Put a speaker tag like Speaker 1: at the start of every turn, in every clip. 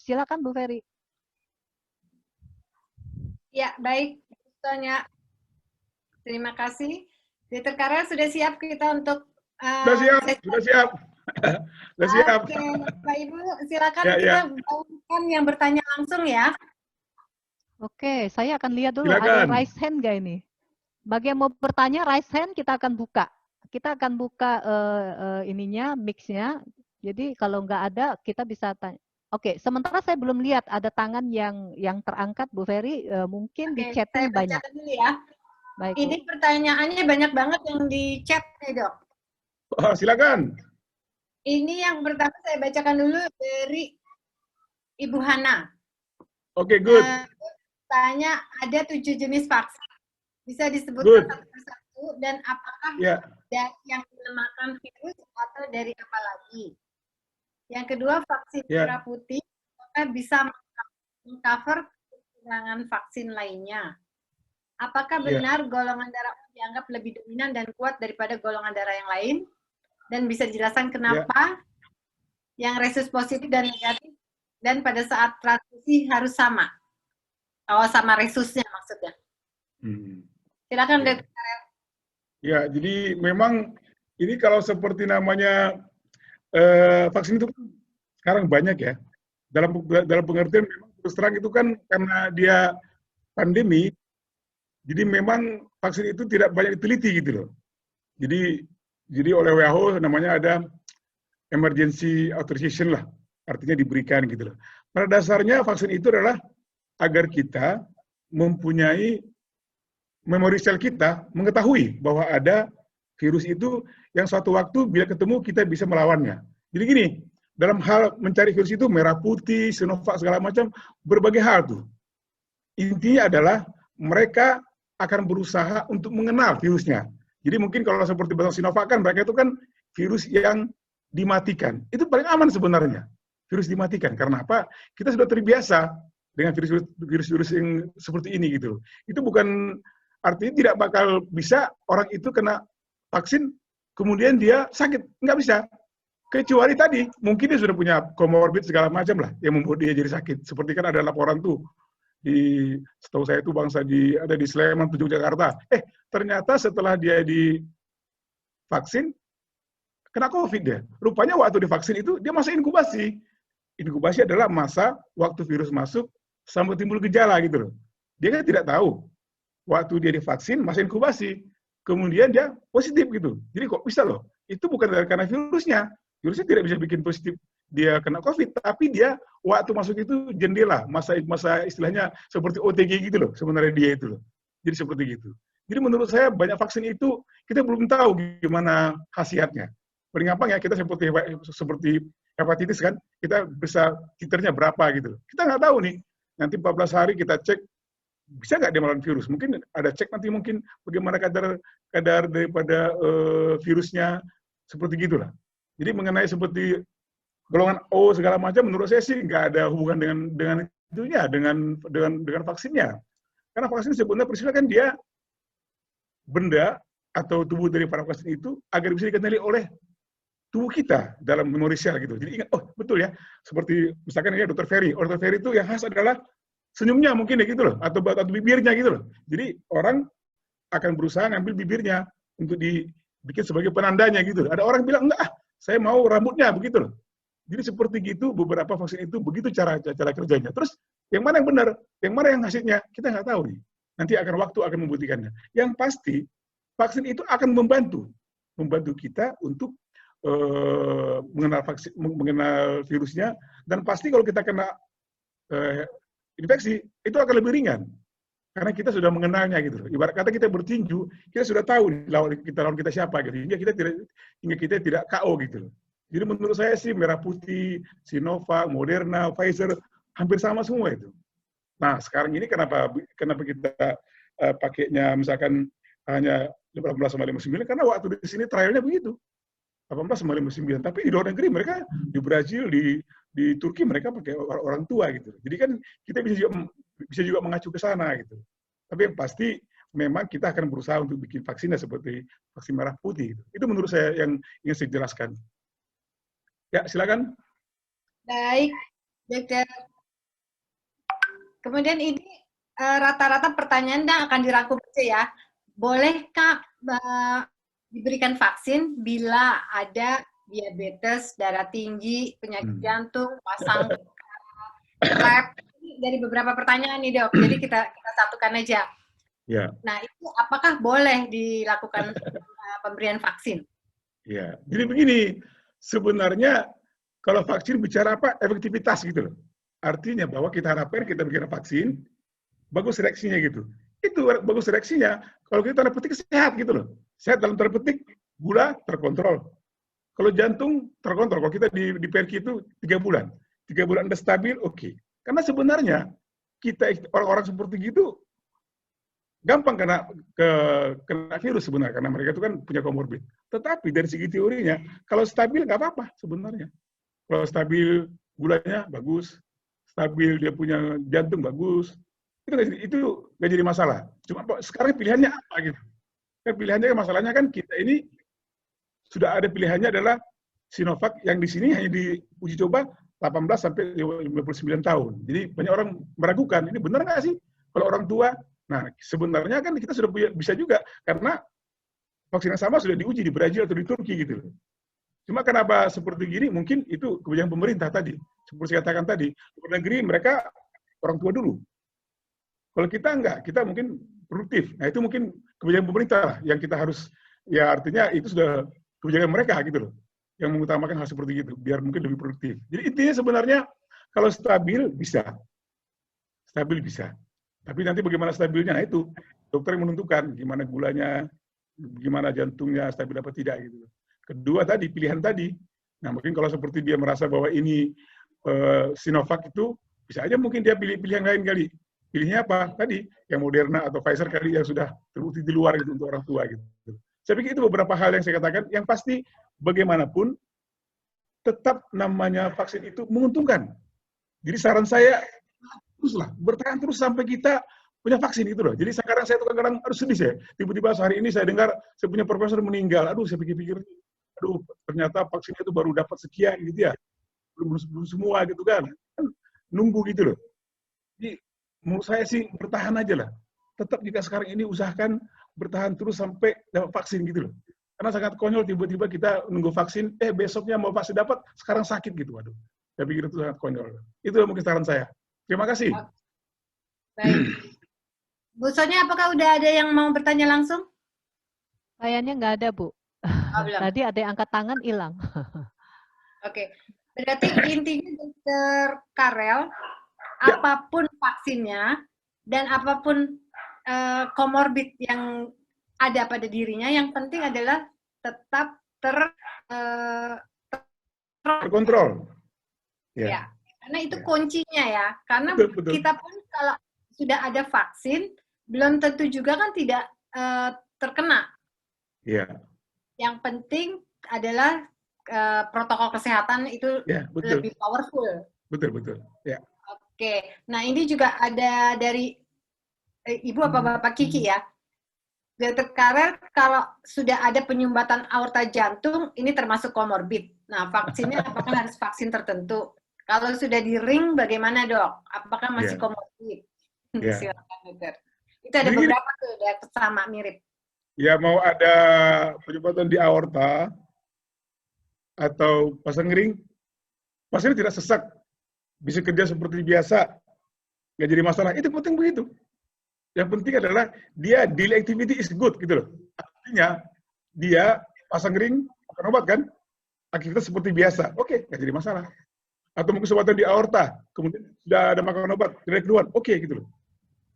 Speaker 1: Silakan Bu Ferry.
Speaker 2: Ya, baik. Tanya. Terima kasih. Dr. Karel sudah siap kita untuk
Speaker 3: Sudah siap, sudah siap. Sudah siap.
Speaker 2: Oke, Pak Ibu, silakan
Speaker 3: Ya,
Speaker 2: kita
Speaker 3: ya.
Speaker 2: bawakan yang bertanya langsung ya.
Speaker 1: Oke, saya akan lihat dulu
Speaker 3: Silakan.
Speaker 1: ada raise hand nggak ini. Bagi yang mau bertanya, raise hand kita akan buka. Kita akan buka ininya, mix-nya. Jadi kalau nggak ada, kita bisa tanya. Oke, sementara saya belum lihat ada tangan yang terangkat, Bu Ferry. Mungkin di chatting
Speaker 2: saya
Speaker 1: banyak.
Speaker 2: bacakan dulu ya.
Speaker 1: Baik,
Speaker 2: ini
Speaker 1: Bu.
Speaker 2: pertanyaannya banyak banget yang di chat nih, Dok.
Speaker 3: Oh, silakan.
Speaker 2: Ini yang pertama saya bacakan dulu dari Ibu Hana.
Speaker 3: Oke, good.
Speaker 2: Tanya, ada 7 jenis vaksin. Bisa disebutkan satu persatu dan apakah dari yang melemahkan virus atau dari apa lagi? Yang kedua, vaksin merah putih apakah bisa mengcover kekurangan vaksin lainnya? Apakah benar golongan darah O dianggap lebih dominan dan kuat daripada golongan darah yang lain? Dan bisa dijelaskan kenapa yang resus positif dan negatif dan pada saat transfusi harus sama? Oh, sama resusnya maksudnya. Silakan, Dr. Karel.
Speaker 3: Ya, jadi memang ini kalau seperti namanya vaksin itu sekarang banyak ya. Dalam pengertian memang terus terang itu kan karena dia pandemi, jadi memang vaksin itu tidak banyak diteliti gitu loh. Jadi oleh WHO namanya ada emergency authorization lah, artinya diberikan gitu loh. Pada dasarnya vaksin itu adalah agar kita mempunyai memori sel kita mengetahui bahwa ada virus itu yang suatu waktu bila ketemu kita bisa melawannya. Jadi gini, dalam hal mencari virus itu merah putih, Sinovac segala macam, berbagai hal tuh. Intinya adalah mereka akan berusaha untuk mengenal virusnya. Jadi mungkin kalau seperti batang Sinovac kan mereka itu kan virus yang dimatikan. Itu paling aman sebenarnya. Virus dimatikan. Karena apa? Kita sudah terbiasa dengan virus-virus yang seperti ini gitu. Itu bukan artinya tidak bakal bisa orang itu kena vaksin kemudian dia sakit. Nggak bisa. Kecuali tadi, mungkin dia sudah punya comorbid segala macam lah yang membuat dia jadi sakit. Seperti kan ada laporan tuh setahu saya itu bangsa ada di Sleman, Yogyakarta. Ternyata setelah dia divaksin kena COVID dia. Rupanya waktu divaksin itu dia masa inkubasi. Inkubasi adalah masa waktu virus masuk sampai timbul gejala gitu loh. Dia kan tidak tahu. Waktu dia divaksin masa inkubasi. Kemudian dia positif gitu. Jadi kok bisa loh? Itu bukan karena virusnya. Virusnya tidak bisa bikin positif dia kena COVID, tapi dia waktu masuk itu jendela, masa istilahnya seperti OTG gitu loh, sebenarnya dia itu loh. Jadi seperti gitu. Jadi menurut saya banyak vaksin itu kita belum tahu gimana khasiatnya. Paling gampang ya kita seperti hepatitis kan, kita bisa titernya berapa gitu. Kita nggak tahu nih, nanti 14 hari kita cek bisa nggak dia melawan virus. Mungkin ada cek nanti mungkin bagaimana kadar daripada virusnya seperti gitulah. Jadi mengenai seperti golongan O segala macam, menurut saya sih nggak ada hubungan dengan itunya, dengan vaksinnya. Karena vaksin sebenarnya prinsipnya kan dia benda atau tubuh dari para vaksin itu agar bisa dikenali oleh tubuh kita dalam memori sel gitu. Jadi ingat, oh betul ya, seperti misalkan ini Dr. Ferry. Dr. Ferry itu yang khas adalah senyumnya mungkin ya gitu loh, atau bibirnya gitu loh. Jadi orang akan berusaha ngambil bibirnya untuk dibikin sebagai penandanya gitu. Ada orang bilang enggak, saya mau rambutnya begitu loh. Jadi seperti gitu beberapa vaksin itu begitu cara kerjanya. Terus yang mana yang benar, yang mana yang hasilnya kita nggak tahu nih. Nanti waktu akan membuktikannya. Yang pasti vaksin itu akan membantu kita untuk mengenal virusnya, dan pasti kalau kita kena infeksi itu akan lebih ringan karena kita sudah mengenalnya gitu. Ibarat kata kita bertinju, kita sudah tahu lawan kita siapa gitu. Hingga kita tidak KO gitu. Jadi menurut saya sih merah putih, Sinovac, Moderna, Pfizer hampir sama semua itu. Nah sekarang ini kenapa kita pakainya misalkan hanya 18-59 karena waktu di sini trialnya begitu. 18-59, tapi di luar negeri mereka di Brazil, di Turki mereka pakai orang tua gitu. Jadi kan kita bisa juga mengacu ke sana gitu. Tapi yang pasti memang kita akan berusaha untuk bikin vaksinnya seperti vaksin merah putih. Itu menurut saya yang ingin saya jelaskan. Ya, silakan.
Speaker 2: Baik, Dr. Kemudian ini rata-rata pertanyaan akan dirangkum aja ya. Bolehkah diberikan vaksin bila ada diabetes, darah tinggi, penyakit jantung, pasang lab? Dari beberapa pertanyaan nih dok, jadi kita satukan aja.
Speaker 3: Ya.
Speaker 2: Nah itu apakah boleh dilakukan pemberian vaksin?
Speaker 3: Ya, jadi begini, sebenarnya kalau vaksin bicara apa? Efektivitas gitu loh. Artinya bahwa kita harapkan kita bikin vaksin, bagus seleksinya gitu. Itu bagus seleksinya, kalau kita tanda petik sehat gitu loh. Sehat dalam tanda petik, gula terkontrol. Kalau jantung terkontrol, kalau kita di Perki itu 3 bulan. 3 bulan udah stabil, oke. Karena sebenarnya, kita orang-orang seperti gitu, gampang kena virus sebenarnya, karena mereka itu kan punya komorbid. Tetapi dari segi teorinya, kalau stabil nggak apa-apa sebenarnya. Kalau stabil gulanya bagus, stabil dia punya jantung bagus, itu nggak jadi masalah. Cuma sekarang pilihannya apa gitu? Kan pilihannya, masalahnya kan kita ini sudah ada pilihannya adalah Sinovac yang di sini hanya diuji coba 18 sampai 59 tahun. Jadi banyak orang meragukan, ini benar nggak sih kalau orang tua? Nah, sebenarnya kan kita sudah bisa juga, karena vaksin yang sama sudah diuji di Brazil atau di Turki gitu. Cuma kenapa seperti gini, mungkin itu kebijakan pemerintah tadi. Seperti saya katakan tadi, luar negeri mereka orang tua dulu. Kalau kita enggak, kita mungkin produktif. Nah itu mungkin kebijakan pemerintah lah, yang kita harus, ya artinya itu sudah kebijakan mereka gitu loh, yang mengutamakan hal seperti itu, biar mungkin lebih produktif. Jadi intinya sebenarnya, kalau stabil bisa. Stabil bisa. Tapi nanti bagaimana stabilnya, nah itu dokter yang menentukan gimana gulanya, gimana jantungnya, stabil apa tidak gitu. Kedua tadi, pilihan tadi. Nah mungkin kalau seperti dia merasa bahwa ini Sinovac itu, bisa aja mungkin dia pilih yang lain kali. Pilihnya apa? Tadi, yang Moderna atau Pfizer kali yang sudah terbukti di luar gitu untuk orang tua gitu. Saya pikir itu beberapa hal yang saya katakan, yang pasti bagaimanapun tetap namanya vaksin itu menguntungkan. Jadi saran saya, teruslah, bertahan terus sampai kita punya vaksin gitu loh. Jadi sekarang saya tuh kadang-kadang harus sedih saya. Tiba-tiba hari ini saya dengar saya punya profesor meninggal. Aduh, saya pikir-pikir, aduh ternyata vaksinnya itu baru dapat sekian gitu ya. Belum semua gitu kan. Nunggu gitu loh. Jadi menurut saya sih bertahan aja lah. Tetap jika sekarang ini usahakan bertahan terus sampai dapat vaksin gitu loh. Karena sangat konyol tiba-tiba kita nunggu vaksin, besoknya mau vaksin dapat, sekarang sakit gitu. Waduh, saya pikir itu sangat konyol. Itu mungkin saran saya. Terima kasih.
Speaker 2: Baik. Bu Sonia, apakah udah ada yang mau bertanya langsung?
Speaker 1: Kayaknya nggak ada, Bu. Tadi ada yang angkat tangan, hilang.
Speaker 2: Oke. Berarti intinya Dr. Karel, apapun vaksinnya dan apapun komorbid yang ada pada dirinya, yang penting adalah tetap
Speaker 3: terkontrol.
Speaker 2: Ya, karena itu kuncinya ya. Karena betul. Kita pun kalau sudah ada vaksin, belum tentu juga kan tidak terkena.
Speaker 3: Iya.
Speaker 2: Yang penting adalah protokol kesehatan itu lebih powerful.
Speaker 3: Betul. Ya.
Speaker 2: Oke, nah ini juga ada dari Ibu apa Bapak Kiki ya. Dr. Karel, kalau sudah ada penyumbatan aorta jantung, ini termasuk komorbid. Nah, vaksinnya apakah harus vaksin tertentu? Kalau sudah di ring, bagaimana dok? Apakah masih komorbid? Silakan dokter. Itu ada beberapa tuh, udah sama mirip.
Speaker 3: Ya, mau ada penyumbatan di aorta atau pasang ring, pasiennya tidak sesak, bisa kerja seperti biasa, nggak jadi masalah. Itu penting begitu. Yang penting adalah dia daily activity is good gitu loh. Artinya dia pasang ring, makan obat kan, aktivitas seperti biasa. Oke, nggak jadi masalah. Atau mungkin sumbatan di aorta, kemudian sudah ada makan obat, tidak keluar. Oke gitu loh.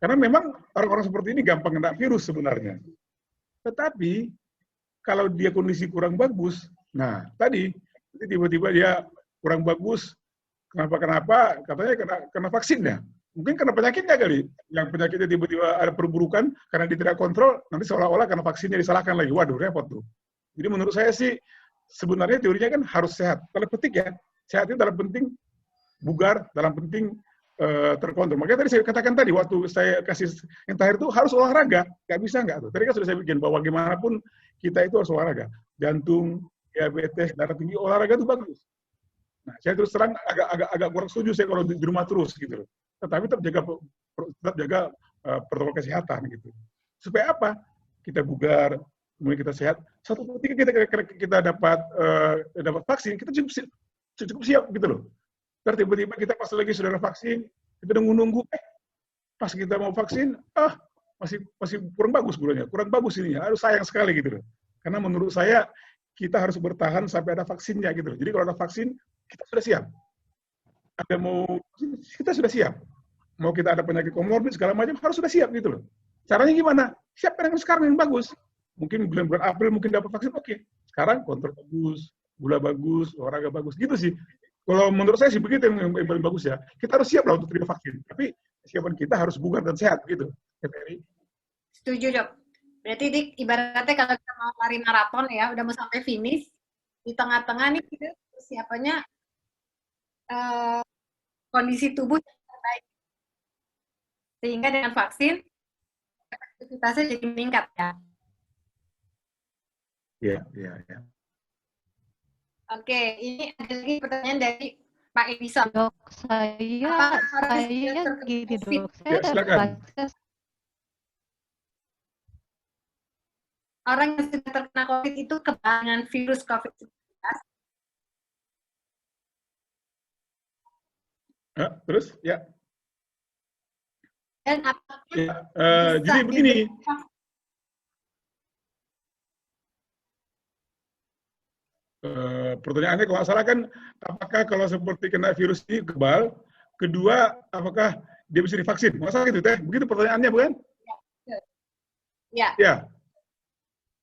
Speaker 3: Karena memang orang-orang seperti ini gampang kena virus sebenarnya. Tetapi kalau dia kondisi kurang bagus, nah tadi tiba-tiba dia kurang bagus, kenapa? Katanya kena vaksinnya. Mungkin karena penyakitnya kali, yang penyakitnya tiba-tiba ada perburukan, karena dia tidak kontrol, nanti seolah-olah karena vaksinnya disalahkan lagi. Waduh, repot tuh. Jadi menurut saya sih, sebenarnya teorinya kan harus sehat. Dalam petik ya, sehat itu dalam penting bugar, dalam penting terkontrol. Makanya tadi saya katakan tadi, waktu saya kasih yang terakhir itu harus olahraga. Nggak bisa nggak tuh. Tadi kan sudah saya bikin, bahwa bagaimanapun kita itu harus olahraga. Jantung, diabetes, darah tinggi, olahraga itu bagus. Nah, saya terus terang agak kurang setuju saya kalau di rumah terus gitu loh. tetapi tetap jaga protokol kesehatan gitu. Supaya apa? Kita bugar, kemudian kita sehat. Suatu ketika kita dapat vaksin, kita cukup siap gitu loh. Terus tiba-tiba kita pas lagi sudah ada vaksin, kita nunggu, pas kita mau vaksin, masih kurang bagus bulannya, kurang bagus ininya, harus sayang sekali gitu loh. Karena menurut saya kita harus bertahan sampai ada vaksinnya gitu loh. Jadi kalau ada vaksin, kita sudah siap. Kita sudah siap. Mau kita ada penyakit komorbid segala macam harus sudah siap gitu loh. Caranya gimana? Siapkan yang sekarang yang bagus. Mungkin bulan April mungkin dapat vaksin, oke. Sekarang kontrol bagus, gula bagus, olahraga bagus, gitu sih. Kalau menurut saya sih begitu yang paling bagus ya. Kita harus siap lah untuk terima vaksin. Tapi kesiapan kita harus bugar dan sehat gitu.
Speaker 2: Setuju, Dok. Berarti ibaratnya kalau kita mau lari maraton ya, udah mau sampai finish, di tengah-tengah nih kita persiapannya kondisi tubuh yang terbaik. Sehingga dengan vaksin, aktivitasnya jadi meningkat ya.
Speaker 3: Iya.
Speaker 2: Oke, ini ada lagi pertanyaan dari Pak Edison.
Speaker 1: Dok, saya gini dok.
Speaker 2: Orang yang sudah terkena COVID itu kebanyakan virus COVID-19.
Speaker 3: Terus ya.
Speaker 2: Dan apakah
Speaker 3: jadi begini. Pertanyaannya kalau nggak salah kan, apakah kalau seperti kena virus ini kebal, kedua apakah dia bisa divaksin? Masalah gitu teh, begitu pertanyaannya bukan?
Speaker 2: Ya.
Speaker 3: Ya.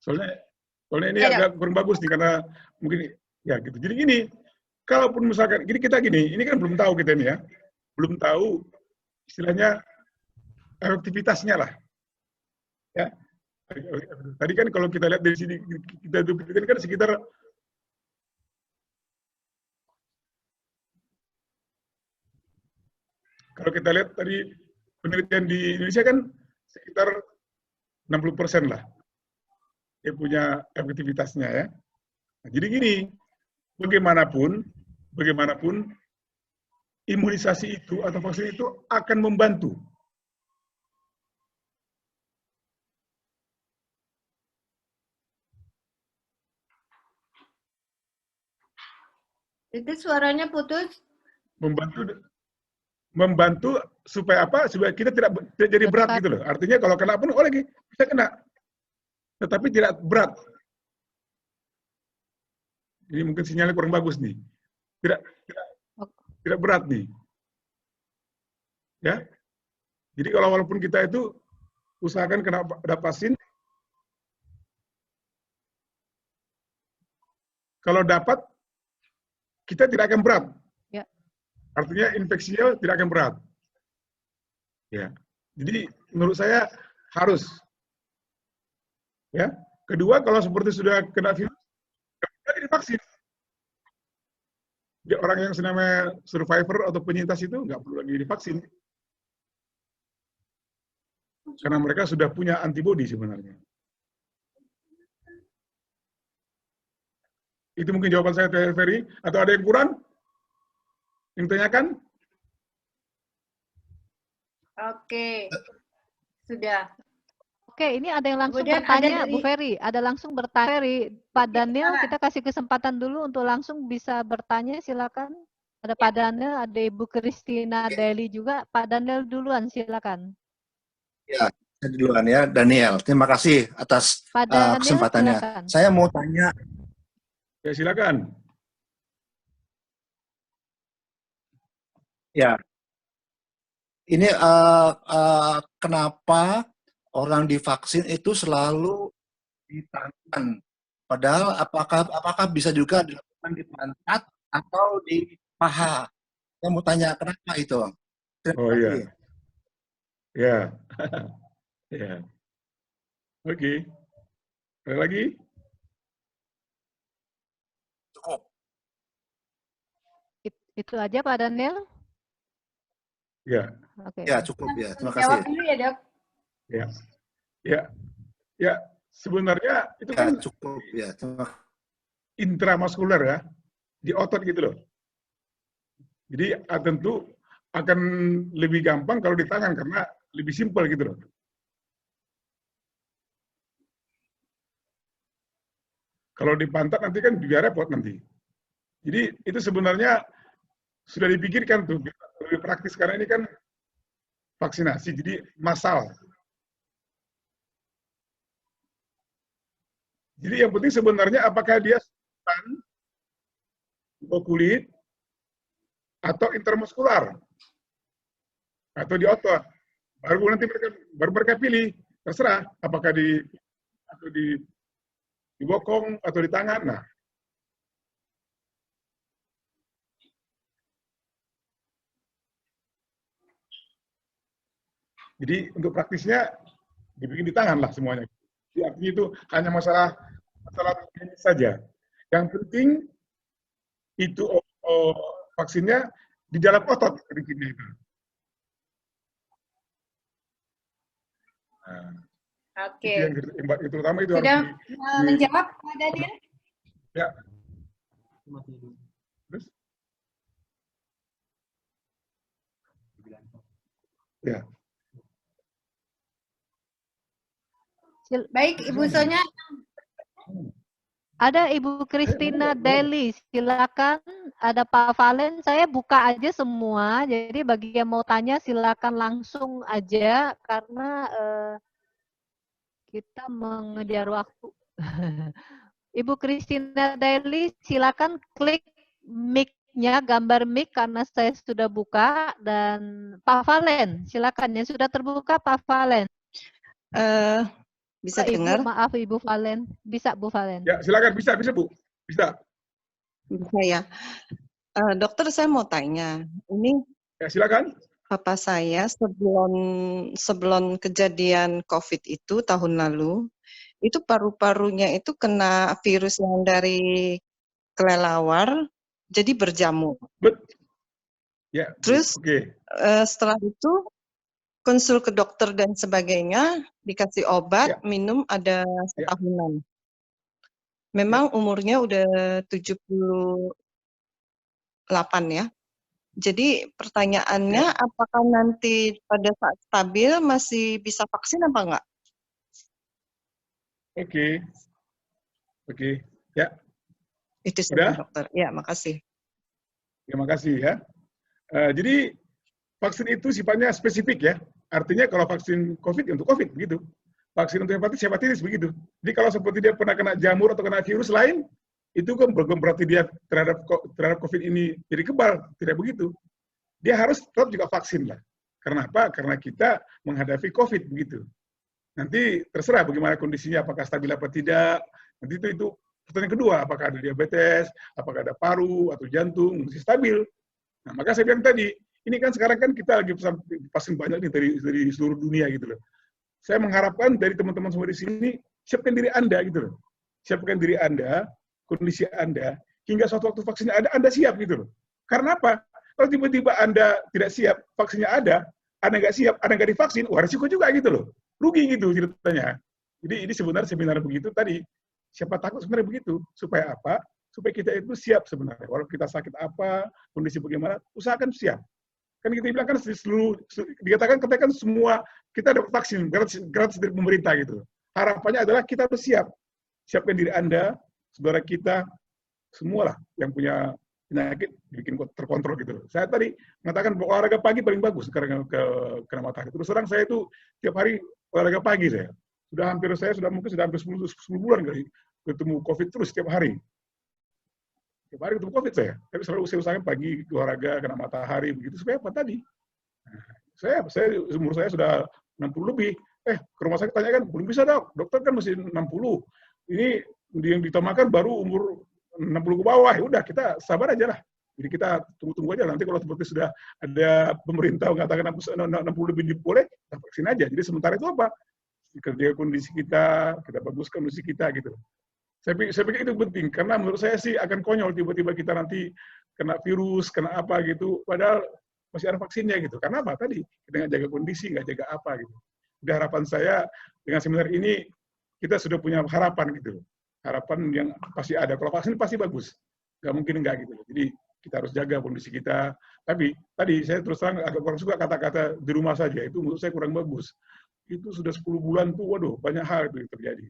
Speaker 3: Soalnya ini agak kurang bagus nih karena mungkin ya gitu. Jadi gini, kalaupun misalkan ini kan belum tahu kita ini ya, belum tahu istilahnya efektivitasnya lah. Ya. Tadi kan kalau kita lihat dari sini kita kan sekitar kalau kita lihat tadi penelitian di Indonesia kan sekitar 60% lah dia punya efektivitasnya ya. Nah, jadi gini, bagaimanapun imunisasi itu atau vaksin itu akan membantu.
Speaker 2: Itu suaranya putus.
Speaker 3: Membantu supaya apa? Supaya kita tidak jadi berat gitu loh. Artinya kalau kena pun lagi bisa kena, tetapi tidak berat. Ini mungkin sinyalnya kurang bagus nih. Tidak berat nih. Ya. Jadi kalau walaupun kita itu usahakan kena ada vaksin, kalau dapat kita tidak akan berat. Artinya infeksinya tidak akan berat. Ya. Jadi menurut saya harus. Ya. Kedua, kalau seperti sudah kena virus, tidak divaksin. Ya, orang yang namanya survivor atau penyintas itu nggak perlu lagi divaksin. Karena mereka sudah punya antibodi sebenarnya. Itu mungkin jawaban saya, Ferry. Atau ada yang kurang? Yang tanyakan?
Speaker 2: Oke, sudah.
Speaker 1: Oke, ini ada yang langsung bertanya, Bu Ferry. Ada langsung bertanya, Ferry. Pak Daniel, kita kasih kesempatan dulu untuk langsung bisa bertanya, silakan. Ada Pak Daniel, ada Ibu Christina Daily juga. Pak Daniel duluan, silakan.
Speaker 4: Ya, saya duluan ya, Daniel. Terima kasih atas kesempatannya. Silakan. Saya mau tanya.
Speaker 3: Ya, silakan.
Speaker 4: Ya, ini kenapa orang divaksin itu selalu di tangan? Padahal apakah bisa juga dilakukan di pantat atau di paha? Saya mau tanya kenapa itu?
Speaker 3: Iya. Ya. Ya. Oke. Ada lagi?
Speaker 4: Cukup.
Speaker 1: Itu aja Pak Daniel?
Speaker 3: Ya.
Speaker 1: Oke.
Speaker 4: Ya, cukup ya. Terima kasih.
Speaker 2: Jawab dulu ya, Dok.
Speaker 3: Ya. Sebenarnya itu kan
Speaker 4: cukup ya.
Speaker 3: intramuskuler ya, di otot gitu loh. Jadi tentu akan lebih gampang kalau di tangan karena lebih simpel gitu loh. Kalau di pantat nanti kan juga repot nanti. Jadi itu sebenarnya sudah dipikirkan tuh, lebih praktis karena ini kan vaksinasi, jadi massal. Jadi yang penting sebenarnya apakah dia atau kulit atau intermuskular atau di otot. Baru nanti mereka pilih, terserah apakah di bokong atau di tangan. Nah, jadi untuk praktisnya dibikin di tangan lah semuanya. Jadi artinya itu hanya masalah teknis saja. Yang penting itu vaksinnya di dalam otot bikinnya itu. Nah,
Speaker 2: Oke.
Speaker 3: Itu terutama itu
Speaker 2: sudah
Speaker 3: harus
Speaker 2: menjawab Pak Daniel?
Speaker 3: Ya. Terus? Ya.
Speaker 2: Baik, Ibu Sonya.
Speaker 1: Ada Ibu Christina Deli, silakan. Ada Pak Valen, saya buka aja semua. Jadi bagi yang mau tanya silakan langsung aja karena kita mengejar waktu. Ibu Christina Deli, silakan klik mic-nya, gambar mic karena saya sudah buka. Dan Pak Valen, silakan. Yang sudah terbuka Pak Valen.
Speaker 5: Bisa
Speaker 1: Ibu,
Speaker 5: dengar?
Speaker 1: maaf Ibu Valen. Bisa Bu Valen.
Speaker 3: Ya, silakan. Bisa Bu. Bisa.
Speaker 5: Bisa ya. Dokter, saya mau tanya. Ini
Speaker 3: ya, silakan.
Speaker 5: Papa saya sebelum kejadian COVID itu tahun lalu, itu paru-parunya itu kena virus yang dari kelelawar, jadi berjamur.
Speaker 3: Ya,
Speaker 5: terus setelah itu konsul ke dokter dan sebagainya, dikasih obat, minum ada setahunan. Memang umurnya udah 78 ya. Jadi pertanyaannya, apakah nanti pada saat stabil masih bisa vaksin apa enggak?
Speaker 3: Oke. Ya.
Speaker 5: Itu saja dokter. Ya, makasih.
Speaker 3: Terima kasih ya. Jadi vaksin itu sifatnya spesifik ya. Artinya kalau vaksin COVID untuk COVID begitu. Vaksin untuk hepatitis begitu. Jadi kalau seperti dia pernah kena jamur atau kena virus lain, itu kan bukan berarti dia terhadap COVID ini jadi kebal. Tidak begitu. Dia harus tetap juga vaksin lah. Karena apa? Karena kita menghadapi COVID begitu. Nanti terserah bagaimana kondisinya, apakah stabil apa tidak. Nanti itu pertanyaan kedua, apakah ada diabetes, apakah ada paru atau jantung, mesti stabil. Nah, maka saya bilang tadi, ini kan sekarang kan kita lagi vaksin banyak nih dari seluruh dunia gitu loh. Saya mengharapkan dari teman-teman semua di sini, siapkan diri Anda gitu loh. Siapkan diri Anda, kondisi Anda, hingga suatu waktu vaksinnya ada, Anda siap gitu loh. Karena apa? Kalau tiba-tiba Anda tidak siap, vaksinnya ada, Anda nggak siap, Anda nggak divaksin, wah risiko juga gitu loh. Rugi gitu ceritanya. Jadi ini sebenarnya seminar begitu tadi, siapa takut sebenarnya begitu. Supaya apa? Supaya kita itu siap sebenarnya. Walau kita sakit apa, kondisi bagaimana, usahakan siap. Kan kita bilang kan dikatakan semua kita dapat vaksin gratis dari pemerintah gitu. Harapannya adalah kita harus siap. Siapkan diri Anda, saudara kita, semualah yang punya penyakit dibikin terkontrol gitu. Saya tadi mengatakan olahraga pagi paling bagus sekarang kena matahari. Terus terang saya itu tiap hari olahraga pagi saya. Mungkin sudah hampir 10 bulan kali ketemu COVID terus setiap hari. Tiap hari ketemu COVID saya. Tapi selalu saya usahakan pagi olahraga kena matahari begitu supaya apa tadi? Nah, umur saya sudah 60 lebih. Ke rumah sakit tanya kan, belum bisa dok. Dokter kan masih 60. Ini yang ditamakan baru umur 60 ke bawah. Ya udah kita sabar aja lah. Jadi kita tunggu-tunggu aja. Nanti kalau seperti sudah ada pemerintah mengatakan 60 lebih boleh, kita vaksin aja. Jadi sementara itu apa? Kerja kondisi kita baguskan kondisi kita gitu. Saya pikir itu penting, karena menurut saya sih akan konyol tiba-tiba kita nanti kena virus, kena apa gitu, padahal masih ada vaksinnya gitu. Karena apa? Tadi kita nggak jaga kondisi, nggak jaga apa gitu. Jadi harapan saya dengan seminar ini, kita sudah punya harapan gitu. Harapan yang pasti ada. Kalau vaksin pasti bagus. Nggak mungkin nggak gitu. Jadi kita harus jaga kondisi kita, Tapi tadi saya terus terang agak kurang suka kata-kata di rumah saja, itu menurut saya kurang bagus. Itu sudah 10 bulan tuh, waduh, banyak hal itu yang terjadi.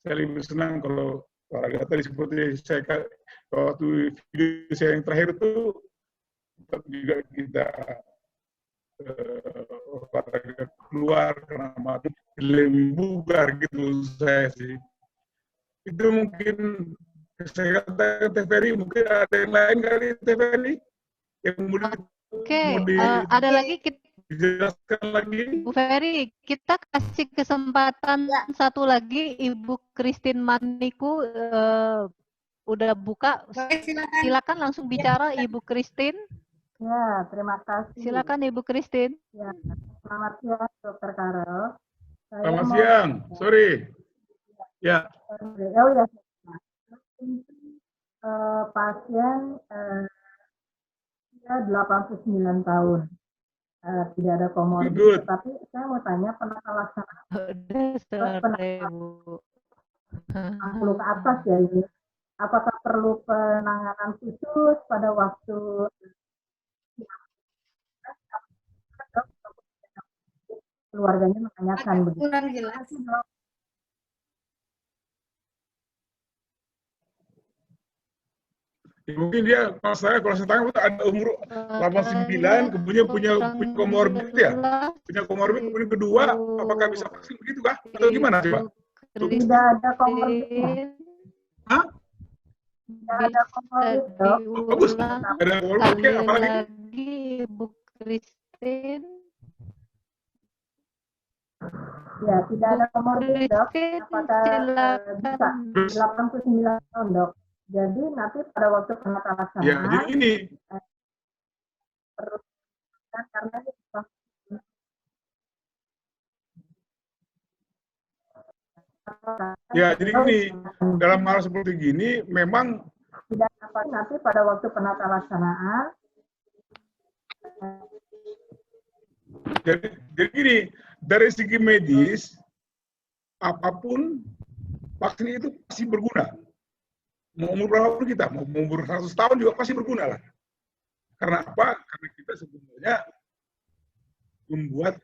Speaker 3: Saya lebih senang kalau olahraga tadi seperti saya waktu video saya yang terakhir itu juga kita olahraga keluar karena mati lebih bugar gitu saya sih. Itu mungkin saya katakan Teh Ferry, mungkin ada yang lain kali Teh Ferry yang
Speaker 1: ada lagi kita
Speaker 3: dijelaskan lagi.
Speaker 1: Bu Ferry, kita kasih kesempatan satu lagi, Ibu Christine Maniku udah buka. Silakan langsung bicara, Ibu Christine.
Speaker 6: Ya, terima kasih.
Speaker 1: Silakan Ibu Christine.
Speaker 6: Ya, selamat siang Dr. Karel.
Speaker 3: Selamat siang, sorry. Ya.
Speaker 6: Oh ya, pasien dia 89 tahun. Tidak ada komorbid, tapi saya mau tanya penata laksanaan. Penata ke atas ya ini. Apakah perlu penanganan khusus pada waktu keluarganya menanyakan begitu?
Speaker 2: Kurang jelas.
Speaker 3: Ya, mungkin dia kalau saya tanya ada umur 89 kemudian punya komorbid ya, punya komorbid kemudian kedua, apakah bisa vaksin begitu kah atau gimana coba?
Speaker 6: Tidak ada komorbidnya.
Speaker 3: Hah?
Speaker 6: Tidak ada komorbid, Dok.
Speaker 3: Bagus. Ada komorbid apalagi?
Speaker 1: Ibu Christine.
Speaker 6: Ya, tidak ada komorbid, Dok. Apakah bisa 89 tahun, Dok? Jadi nanti pada waktu penata laksanaan.
Speaker 3: Ya, jadi ini.
Speaker 6: Karena
Speaker 3: ya, jadi ini dalam hal seperti gini memang
Speaker 6: tidak apa nanti pada waktu penata laksanaan.
Speaker 3: Jadi gini, dari segi medis apapun vaksin itu pasti berguna. Mau umur berapapun kita, mau umur 100 tahun juga pasti berguna lah. Karena apa? Karena kita sebenarnya membuat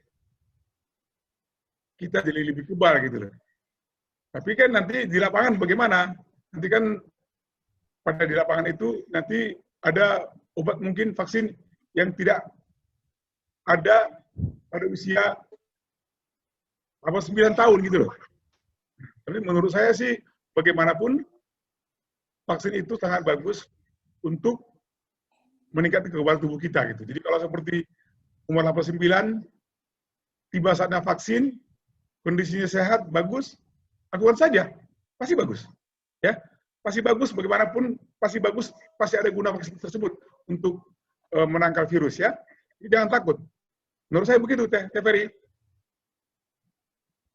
Speaker 3: kita jadi lebih kebal gitu loh. Tapi kan nanti di lapangan bagaimana? Nanti kan pada di lapangan itu nanti ada obat mungkin vaksin yang tidak ada pada usia 9 tahun gitu loh. Tapi menurut saya sih bagaimanapun vaksin itu sangat bagus untuk meningkatkan kekebalan tubuh kita gitu. Jadi kalau seperti umur 89, tiba saatnya vaksin, kondisinya sehat, bagus, lakukan saja, pasti bagus. Ya, pasti bagus bagaimanapun, pasti bagus, pasti ada guna vaksin tersebut untuk menangkal virus ya. Jadi jangan takut. Menurut saya begitu, Teh Ferry.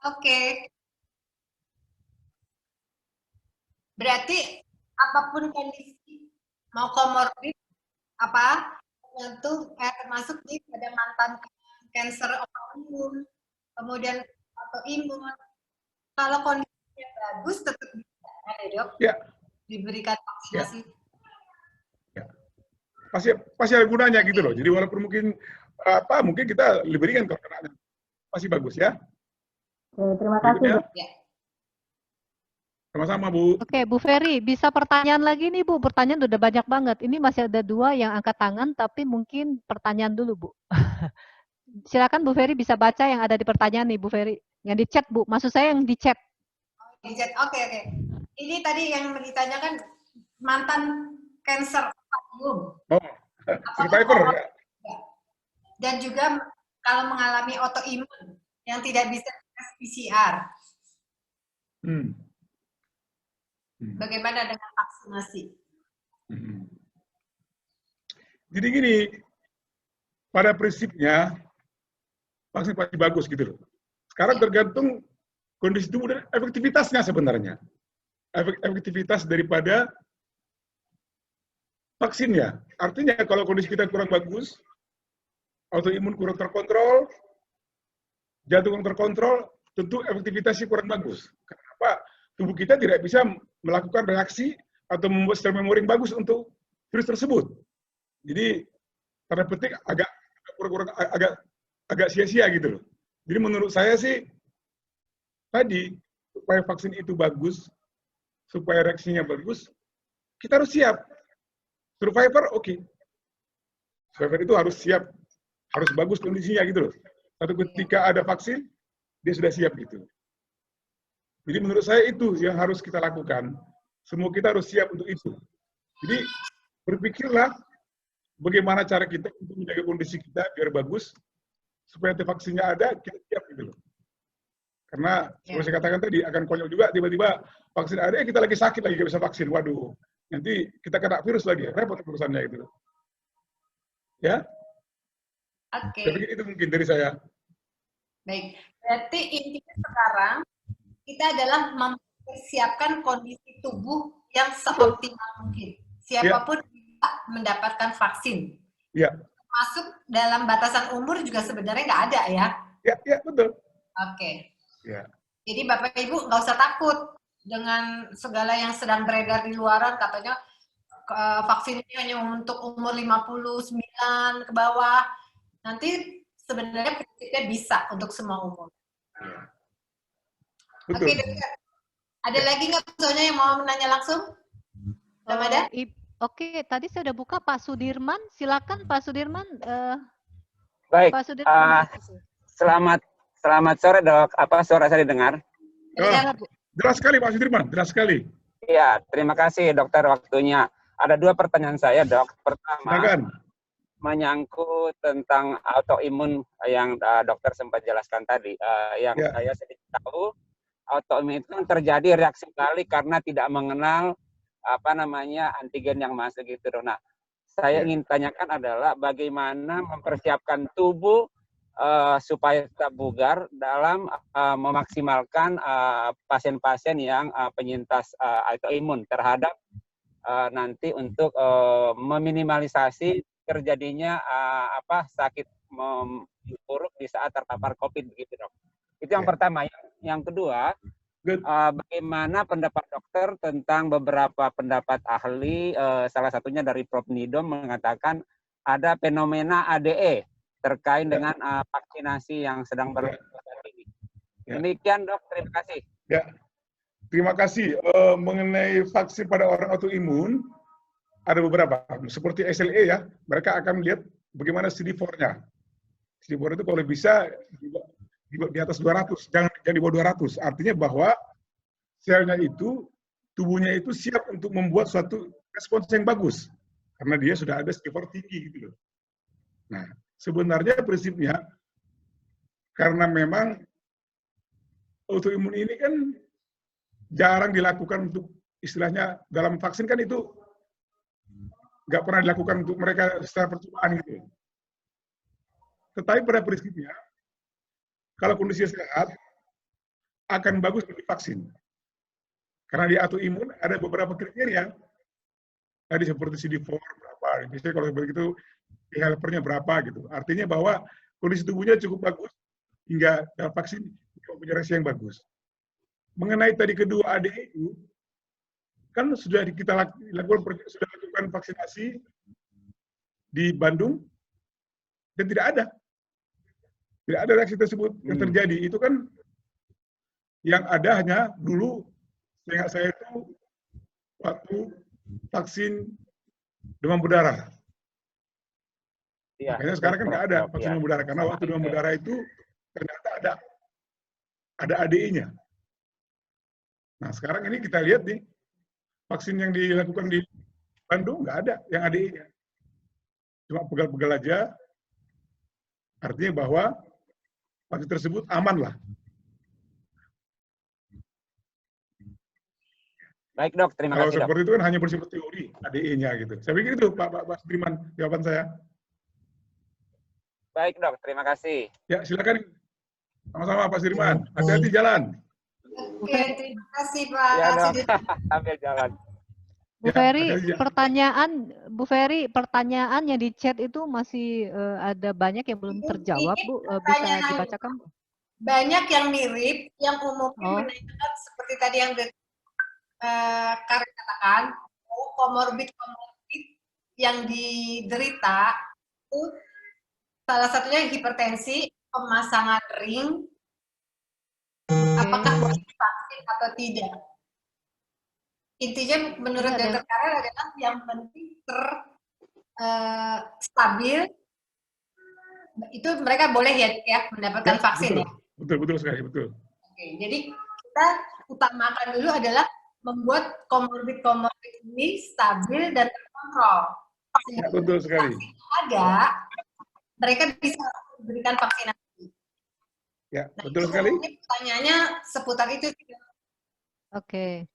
Speaker 2: Oke. Berarti apapun kondisi, mau komorbid apa, tentu termasuk nih pada mantan kanker autoimun, kemudian autoimun. Kalau kondisinya bagus, tetap bisa, ya Dok?
Speaker 3: Ya.
Speaker 2: Diberikan vaksinasi.
Speaker 3: Ya. Pasti ada gunanya gitu loh. Jadi walaupun mungkin kita lebih ringan kalau kena, pasti bagus ya.
Speaker 6: Oke, terima kasih.
Speaker 2: Ya.
Speaker 3: Sama-sama, Bu.
Speaker 1: Oke, Bu Ferry, bisa pertanyaan lagi nih, Bu. Pertanyaan udah banyak banget. Ini masih ada 2 yang angkat tangan, tapi mungkin pertanyaan dulu, Bu. Silakan Bu Ferry bisa baca yang ada di pertanyaan nih, Bu Ferry. Yang di chat, Bu. Maksud saya yang di chat.
Speaker 2: Di chat, oke. Ini tadi yang ditanyakan mantan kanker autoimun.
Speaker 3: Oh, survivor.
Speaker 2: Dan juga kalau mengalami autoimun yang tidak bisa tes PCR. Bagaimana dengan vaksinasi?
Speaker 3: Jadi gini, pada prinsipnya vaksin pasti bagus gitu loh. Sekarang tergantung kondisi tubuh dan efektivitasnya sebenarnya. Efektivitas daripada vaksinnya. Artinya kalau kondisi kita kurang bagus, autoimun kurang terkontrol, jantung kurang terkontrol, tentu efektivitasnya kurang bagus. Kenapa? Tubuh kita tidak bisa melakukan reaksi atau membuat sel memori yang bagus untuk virus tersebut. Jadi tanda petik agak sia-sia gitu loh. Jadi menurut saya sih tadi supaya vaksin itu bagus, supaya reaksinya bagus, kita harus siap. Survivor oke. Survivor itu harus siap, harus bagus kondisinya gitu loh. Satu ketika ada vaksin, dia sudah siap gitu. Jadi menurut saya itu yang harus kita lakukan. Semua kita harus siap untuk itu. Jadi berpikirlah bagaimana cara kita untuk menjaga kondisi kita biar bagus, supaya vaksinnya ada, kita siap gitu loh. Karena seperti saya katakan tadi, akan konyol juga tiba-tiba vaksin ada, kita lagi sakit lagi nggak bisa vaksin. Waduh, nanti kita kena virus lagi, repot urusannya gitu. Ya?
Speaker 2: Oke.
Speaker 3: Saya pikir itu mungkin dari saya.
Speaker 2: Baik, berarti intinya sekarang kita adalah mempersiapkan kondisi tubuh yang seoptimal mungkin. Siapapun bisa mendapatkan vaksin.
Speaker 3: Ya.
Speaker 2: Masuk dalam batasan umur juga sebenarnya nggak ada ya?
Speaker 3: Ya, betul.
Speaker 2: Oke.
Speaker 3: Ya.
Speaker 2: Jadi Bapak Ibu nggak usah takut dengan segala yang sedang beredar di luaran, katanya vaksin ini hanya untuk umur 59 ke bawah. Nanti sebenarnya prinsipnya bisa untuk semua umur.
Speaker 3: Betul.
Speaker 2: Oke, Dokter. Ada lagi nggak soalnya yang mau menanya langsung? Ada?
Speaker 1: Oke, tadi saya udah buka Pak Sudirman. Silakan Pak Sudirman.
Speaker 7: Baik.
Speaker 1: Pak Sudirman.
Speaker 7: Selamat sore Dok. Apa suara saya didengar?
Speaker 3: Jelas sekali Pak Sudirman, jelas sekali.
Speaker 7: Iya, terima kasih Dokter waktunya. Ada 2 pertanyaan saya Dok. Pertama, menyangkut tentang autoimun yang Dokter sempat jelaskan tadi. Yang saya sedikit tahu, autoimun itu kan terjadi reaksi balik karena tidak mengenal antigen yang masuk gitu. Nah, saya ingin tanyakan adalah bagaimana mempersiapkan tubuh supaya tetap bugar dalam memaksimalkan pasien-pasien yang penyintas autoimun terhadap nanti untuk meminimalisasi terjadinya sakit buruk di saat terpapar COVID begitu Dok. Itu yang pertama. Yang kedua, bagaimana pendapat dokter tentang beberapa pendapat ahli, salah satunya dari Prof. Nidom mengatakan ada fenomena ADE terkait dengan vaksinasi yang sedang berlangsung ini. Demikian Dok, terima kasih.
Speaker 3: Ya, terima kasih. Mengenai vaksin pada orang autoimun, ada beberapa. Seperti SLE ya, mereka akan melihat bagaimana CD4-nya. CD4 itu kalau bisa di atas 200, jangan di bawah 200. Artinya bahwa selnya itu, tubuhnya itu siap untuk membuat suatu respons yang bagus. Karena dia sudah ada CD4 tinggi gitu loh. Nah, sebenarnya prinsipnya, karena memang autoimun ini kan jarang dilakukan untuk istilahnya dalam vaksin kan itu nggak pernah dilakukan untuk mereka secara percobaan gitu. Tetapi pada prinsipnya, kalau kondisi sehat, akan bagus untuk divaksin. Karena di autoimun ada beberapa kriteria. Tadi seperti CD4 berapa, misalnya kalau begitu helpernya berapa gitu. Artinya bahwa kondisi tubuhnya cukup bagus hingga vaksin punya reaksi yang bagus. Mengenai tadi kedua ADE itu, kan sudah kita lakukan vaksinasi di Bandung dan tidak ada reaksi tersebut yang terjadi. Itu kan yang ada hanya dulu saya itu waktu vaksin demam berdarah.
Speaker 7: Ya,
Speaker 3: makanya sekarang kan nggak ada vaksin demam berdarah karena waktu demam berdarah itu ternyata ada ADE-nya. Nah sekarang ini kita lihat nih vaksin yang dilakukan di Bandung nggak ada yang ADE-nya, cuma pegal-pegal aja. Artinya bahwa vaksin tersebut aman lah.
Speaker 7: Baik Dok, terima
Speaker 3: kasih. Kalau seperti
Speaker 7: Dok.
Speaker 3: itu kan hanya bersifat teori ADE-nya gitu. Saya pikir itu Pak Sudirman jawaban saya.
Speaker 7: Baik Dok, terima kasih.
Speaker 3: Ya silakan. Sama-sama Pak Sudirman. Hati-hati jalan.
Speaker 2: Oke, terima kasih Pak.
Speaker 7: Ya Dok, sambil jalan.
Speaker 1: Bu Ferry, Bu Ferry, pertanyaan yang di chat itu masih ada banyak yang belum terjawab, Bu. Bisa dibacakan?
Speaker 2: Banyak yang mirip, yang umumnya menanyakan seperti tadi yang Karin katakan, komorbid yang diderita itu salah satunya hipertensi, pemasangan ring, apakah boleh divaksin atau tidak. Intinya menurut dokter Karel adalah yang penting stabil, itu mereka boleh ya mendapatkan vaksin ya.
Speaker 3: Betul sekali, betul.
Speaker 2: Oke, jadi kita utamakan dulu adalah membuat komorbid ini stabil dan terkontrol.
Speaker 3: Ya, betul sekali.
Speaker 2: Ada, mereka bisa diberikan vaksinasi.
Speaker 3: Ya, betul sekali.
Speaker 2: Pertanyaannya seputar itu.
Speaker 1: Oke.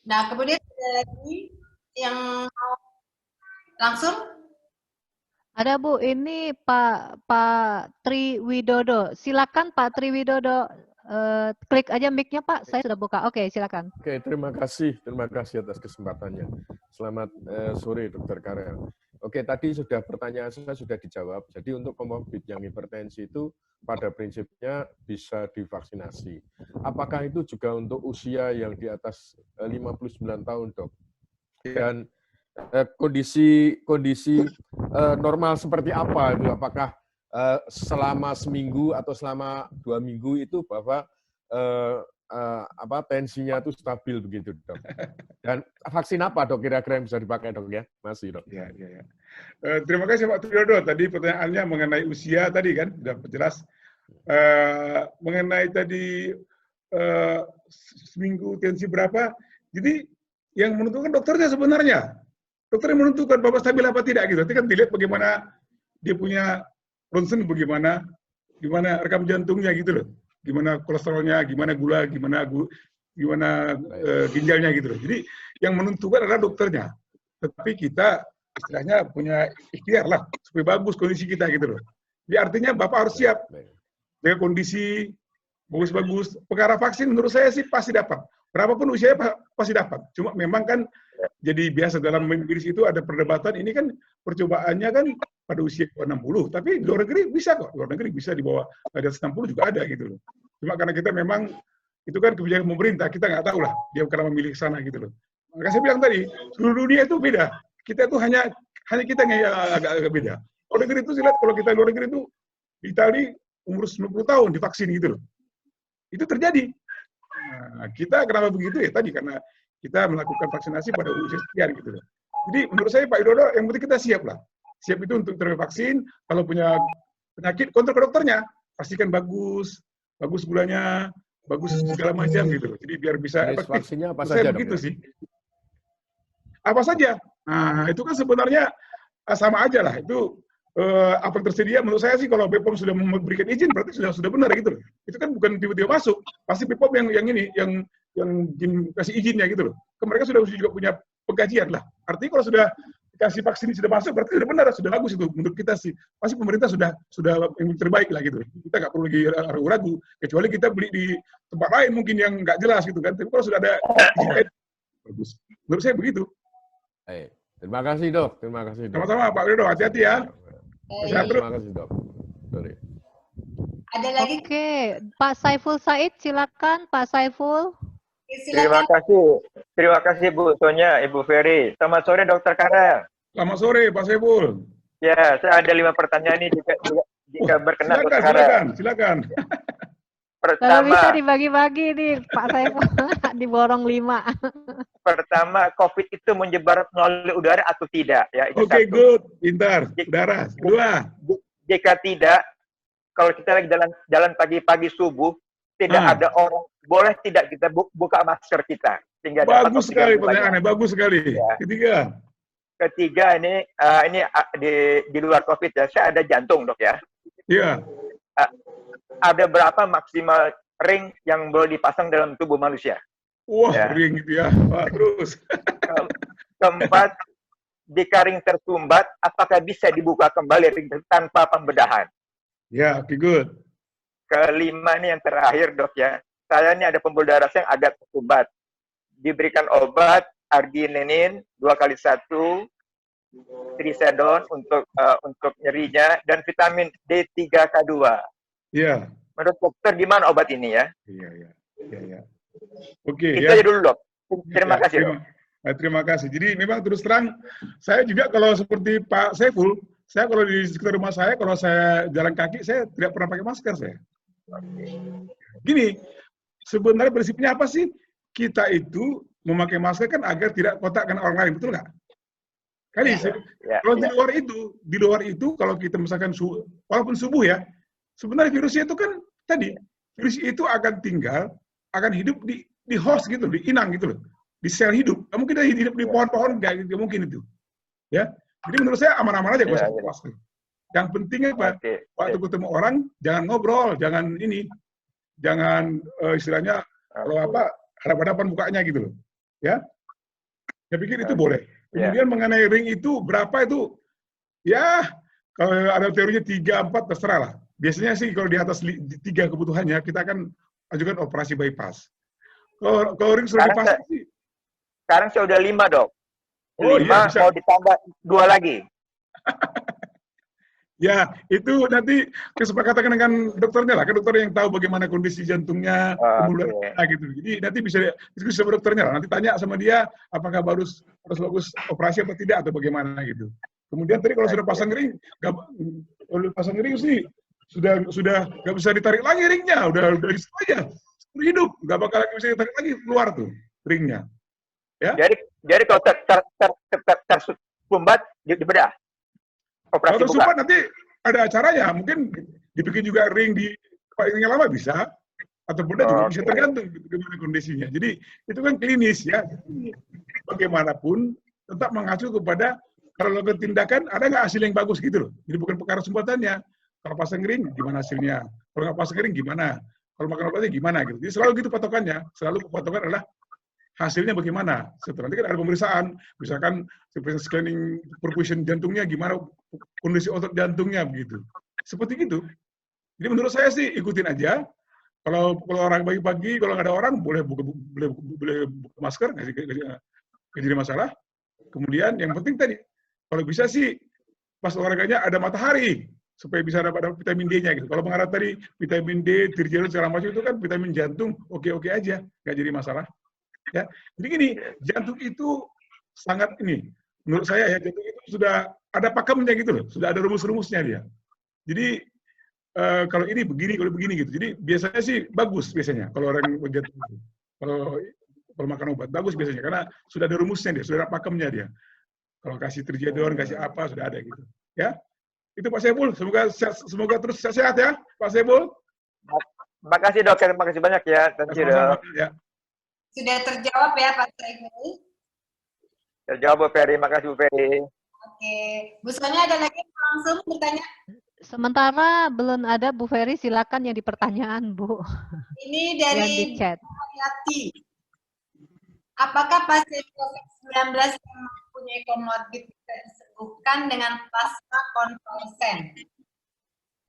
Speaker 2: Nah, kemudian ada lagi yang langsung.
Speaker 1: Ada Bu, ini Pak Tri Widodo. Silakan Pak Tri Widodo, klik aja mic-nya Pak. Saya sudah buka. Oke, silakan.
Speaker 8: Oke, terima kasih atas kesempatannya. Selamat sore Dr. Karel. Oke, tadi pertanyaan saya sudah dijawab. Jadi untuk komorbid yang hipertensi itu pada prinsipnya bisa divaksinasi. Apakah itu juga untuk usia yang di atas 59 tahun, Dok? Dan kondisi normal seperti apa itu? Apakah selama seminggu atau selama 2 minggu itu bahwa tensinya itu stabil begitu, Dok? Dan vaksin apa, Dok, kira-kira yang bisa dipakai, Dok, ya? Masih, Dok.
Speaker 3: Ya. Terima kasih Pak Triyodo. Tadi pertanyaannya mengenai usia tadi kan sudah jelas. Mengenai tadi seminggu tensi berapa? Jadi yang menentukan dokternya sebenarnya. Dokter yang menentukan bahwa stabil apa tidak gitu. Nanti kan dilihat bagaimana dia punya ronsen, gimana rekam jantungnya gitu loh. Gimana kolesterolnya, gimana gula, gimana ginjalnya gitu loh. Jadi yang menentukan adalah dokternya. Tetapi kita istilahnya punya ikhtiar lah supaya bagus kondisi kita gitu loh. Jadi artinya Bapak harus siap dengan kondisi bagus-bagus. Perkara vaksin menurut saya sih pasti dapat. Berapapun usianya pasti dapat. Cuma memang kan jadi biasa dalam virus itu ada perdebatan. Ini kan percobaannya kan pada usia 60. Tapi di luar negeri bisa kok. Luar negeri bisa di bawah di atas 60 juga ada gitu loh. Cuma karena kita memang itu kan kebijakan pemerintah, kita nggak tahu lah dia karena memilih ke sana gitu loh. Maka saya bilang tadi, seluruh dunia itu beda. Kita itu hanya kita yang agak beda. Luar negeri itu saya lihat kalau kita luar negeri itu di Itali umur 90 tahun divaksin gitu loh. Itu terjadi. Nah, kita kenapa begitu ya tadi karena kita melakukan vaksinasi pada usia sekian gitu loh. Jadi menurut saya Pak Widodo yang penting kita siap lah. Siap itu untuk tervaksin, kalau punya penyakit kontrol ke dokternya, pastikan bagus gulanya, bagus segala macam gitu loh. Jadi biar bisa efektif.
Speaker 8: Vaksinnya apa saja,
Speaker 3: begitu sih. Apa saja? Nah, itu kan sebenarnya sama aja lah. Itu apa yang tersedia menurut saya sih kalau BPOM sudah memberikan izin berarti sudah benar gitu loh. Itu kan bukan tiba-tiba masuk. Pasti BPOM yang kasih izinnya gitu loh. Mereka sudah juga punya pengkajian lah. Artinya kalau sudah dikasih vaksin sudah masuk berarti sudah benar, sudah bagus itu menurut kita sih. Pasti pemerintah sudah yang terbaik lah gitu. Kita nggak perlu lagi ragu-ragu kecuali kita beli di tempat lain mungkin yang nggak jelas gitu kan. Tapi kalau sudah ada bagus. Menurut saya begitu.
Speaker 8: Terima kasih, Dok. Terima kasih, Dok.
Speaker 3: Sama-sama Pak Widodo, hati-hati ya.
Speaker 8: Terima kasih, Dok. Sorry.
Speaker 2: Ada lagi?
Speaker 1: Oke, Pak Saiful Said, silakan Pak Saiful.
Speaker 9: Terima kasih Bu Sonia, Ibu Ferry. Selamat sore Dokter Karel.
Speaker 3: Selamat sore Pak Saiful.
Speaker 9: Ya, saya ada 5 pertanyaan ini jika berkenan Dokter Karel.
Speaker 3: Silakan.
Speaker 1: Pertama, kalau bisa dibagi-bagi nih Pak Saiful, diborong 5.
Speaker 9: Pertama, COVID itu menyebar melalui udara atau tidak? Ya,
Speaker 3: Oke, good, pintar. Udara. Kedua,
Speaker 9: jika tidak, kalau kita lagi jalan pagi-pagi subuh, tidak ada orang, boleh tidak kita buka masker kita? Sehingga
Speaker 3: bagus sekali pertanyaannya, bagus sekali. Ya.
Speaker 9: Ketiga ini di luar COVID ya, saya ada jantung Dok ya.
Speaker 3: Iya.
Speaker 9: Ada berapa maksimal ring yang boleh dipasang dalam tubuh manusia?
Speaker 3: Wah, ya. Ring gitu ya. Wah, terus.
Speaker 9: Keempat, jika ring tersumbat, apakah bisa dibuka kembali ring tanpa pembedahan?
Speaker 3: Ya, oke, good.
Speaker 9: Kelima ini yang terakhir Dok ya. Saya ini ada pembuluh darah yang agak tersumbat. Diberikan obat argininin 2x1, trisedon untuk nyerinya, dan vitamin D3K2.
Speaker 3: Iya.
Speaker 9: Menurut dokter gimana obat ini ya?
Speaker 3: Iya. Oke,
Speaker 9: itu aja dulu Dok. Terima kasih Dok.
Speaker 3: Terima kasih. Jadi memang terus terang, saya juga kalau seperti Pak Saiful, saya kalau di sekitar rumah saya, kalau saya jalan kaki, saya tidak pernah pakai masker saya. Gini, sebenarnya prinsipnya apa sih? Kita itu memakai masker kan agar tidak kontak dengan orang lain, betul nggak? Kali, kalau di luar itu, kalau kita misalkan walaupun subuh ya, sebenarnya virusnya itu kan tadi, virus itu akan tinggal, akan hidup di host gitu, di inang gitu loh, di sel hidup. Nggak mungkin hidup di pohon-pohon, nggak mungkin itu. Ya, jadi menurut saya aman-aman aja kalau masker. Yang penting apa? Waktu ketemu orang, jangan ngobrol, jangan istilahnya kalau apa hadapan-hadapan mukanya gitu loh. Ya, saya pikir itu boleh. Kemudian mengenai ring itu berapa itu? Ya, kalau ada teorinya 3, 4 terserah lah. Biasanya sih kalau di atas 3 kebutuhannya kita akan ajukan operasi bypass. Kalau ring sudah dipasang sih.
Speaker 9: Sekarang saya udah 5, Dok. 5
Speaker 3: iya, bisa.
Speaker 9: Mau ditambah 2 lagi.
Speaker 3: Ya, itu nanti kesepakatan dengan dokternya lah. Kan dokter yang tahu bagaimana kondisi jantungnya, gitu. Jadi nanti bisa diskusi sama dokternya lah. Nanti tanya sama dia apakah harus bagus operasi apa tidak atau bagaimana gitu. Kemudian tadi kalau sudah pasang ring, sih sudah nggak bisa ditarik lagi ringnya, udah di situ aja. Hidup, nggak bakal bisa ditarik lagi keluar tuh ringnya. Ya.
Speaker 9: Jadi kalau tersumbat dibedah. Operasi
Speaker 3: kalau sumbat nanti ada acaranya, mungkin dibikin juga ring di ringnya lama bisa, atau benda juga bisa tergantung bagaimana kondisinya. Jadi itu kan klinis ya. Bagaimanapun tetap mengacu kepada kalau lakukan tindakan ada nggak hasil yang bagus gitu loh. Jadi bukan perkara sumbatannya. Kalau pasang ring gimana hasilnya? Kalau nggak pasang ring gimana? Kalau makan obatnya gimana gitu. Jadi selalu gitu patokannya. Selalu patokan adalah hasilnya bagaimana. Setelah nanti kan ada pemeriksaan, misalkan scanning perfusion jantungnya gimana, kondisi otot jantungnya begitu. Seperti itu. Jadi menurut saya sih ikutin aja. Kalau orang pagi-pagi, kalau nggak ada orang boleh buka masker, nggak jadi masalah. Kemudian yang penting tadi, kalau bisa sih pas olahraganya ada matahari supaya bisa dapat vitamin D-nya gitu. Kalau mengharap tadi vitamin D, tirjeron segala macam itu kan vitamin jantung oke-oke aja, nggak jadi masalah. Ya, jadi gini, jantung itu sangat menurut saya ya, jantung itu sudah ada pakemnya gitu loh, sudah ada rumus-rumusnya dia. Jadi kalau ini begini, kalau begini gitu. Jadi biasanya sih bagus biasanya kalau orang jantung itu. Kalau makan obat bagus biasanya karena sudah ada rumusnya dia, sudah ada pakemnya dia. Kalau kasih tirjeron, kasih apa sudah ada gitu. Ya, itu Pak Saiful. Semoga terus sehat ya, Pak Saiful.
Speaker 9: Terima kasih Dok, terima kasih banyak ya. Thank you Dok.
Speaker 2: Ya. Sudah terjawab ya Pak Saiful?
Speaker 9: Terjawab Bu Ferry, makasih Bu Ferry.
Speaker 2: Oke, Bu Sonia ada lagi yang langsung bertanya?
Speaker 1: Sementara belum ada Bu Ferry, silakan yang di pertanyaan Bu.
Speaker 2: Ini dari
Speaker 1: yang di chat.
Speaker 2: Apakah pasien COVID-19 yang mempunyai komorbid bisa disembuhkan dengan plasma konvalesen?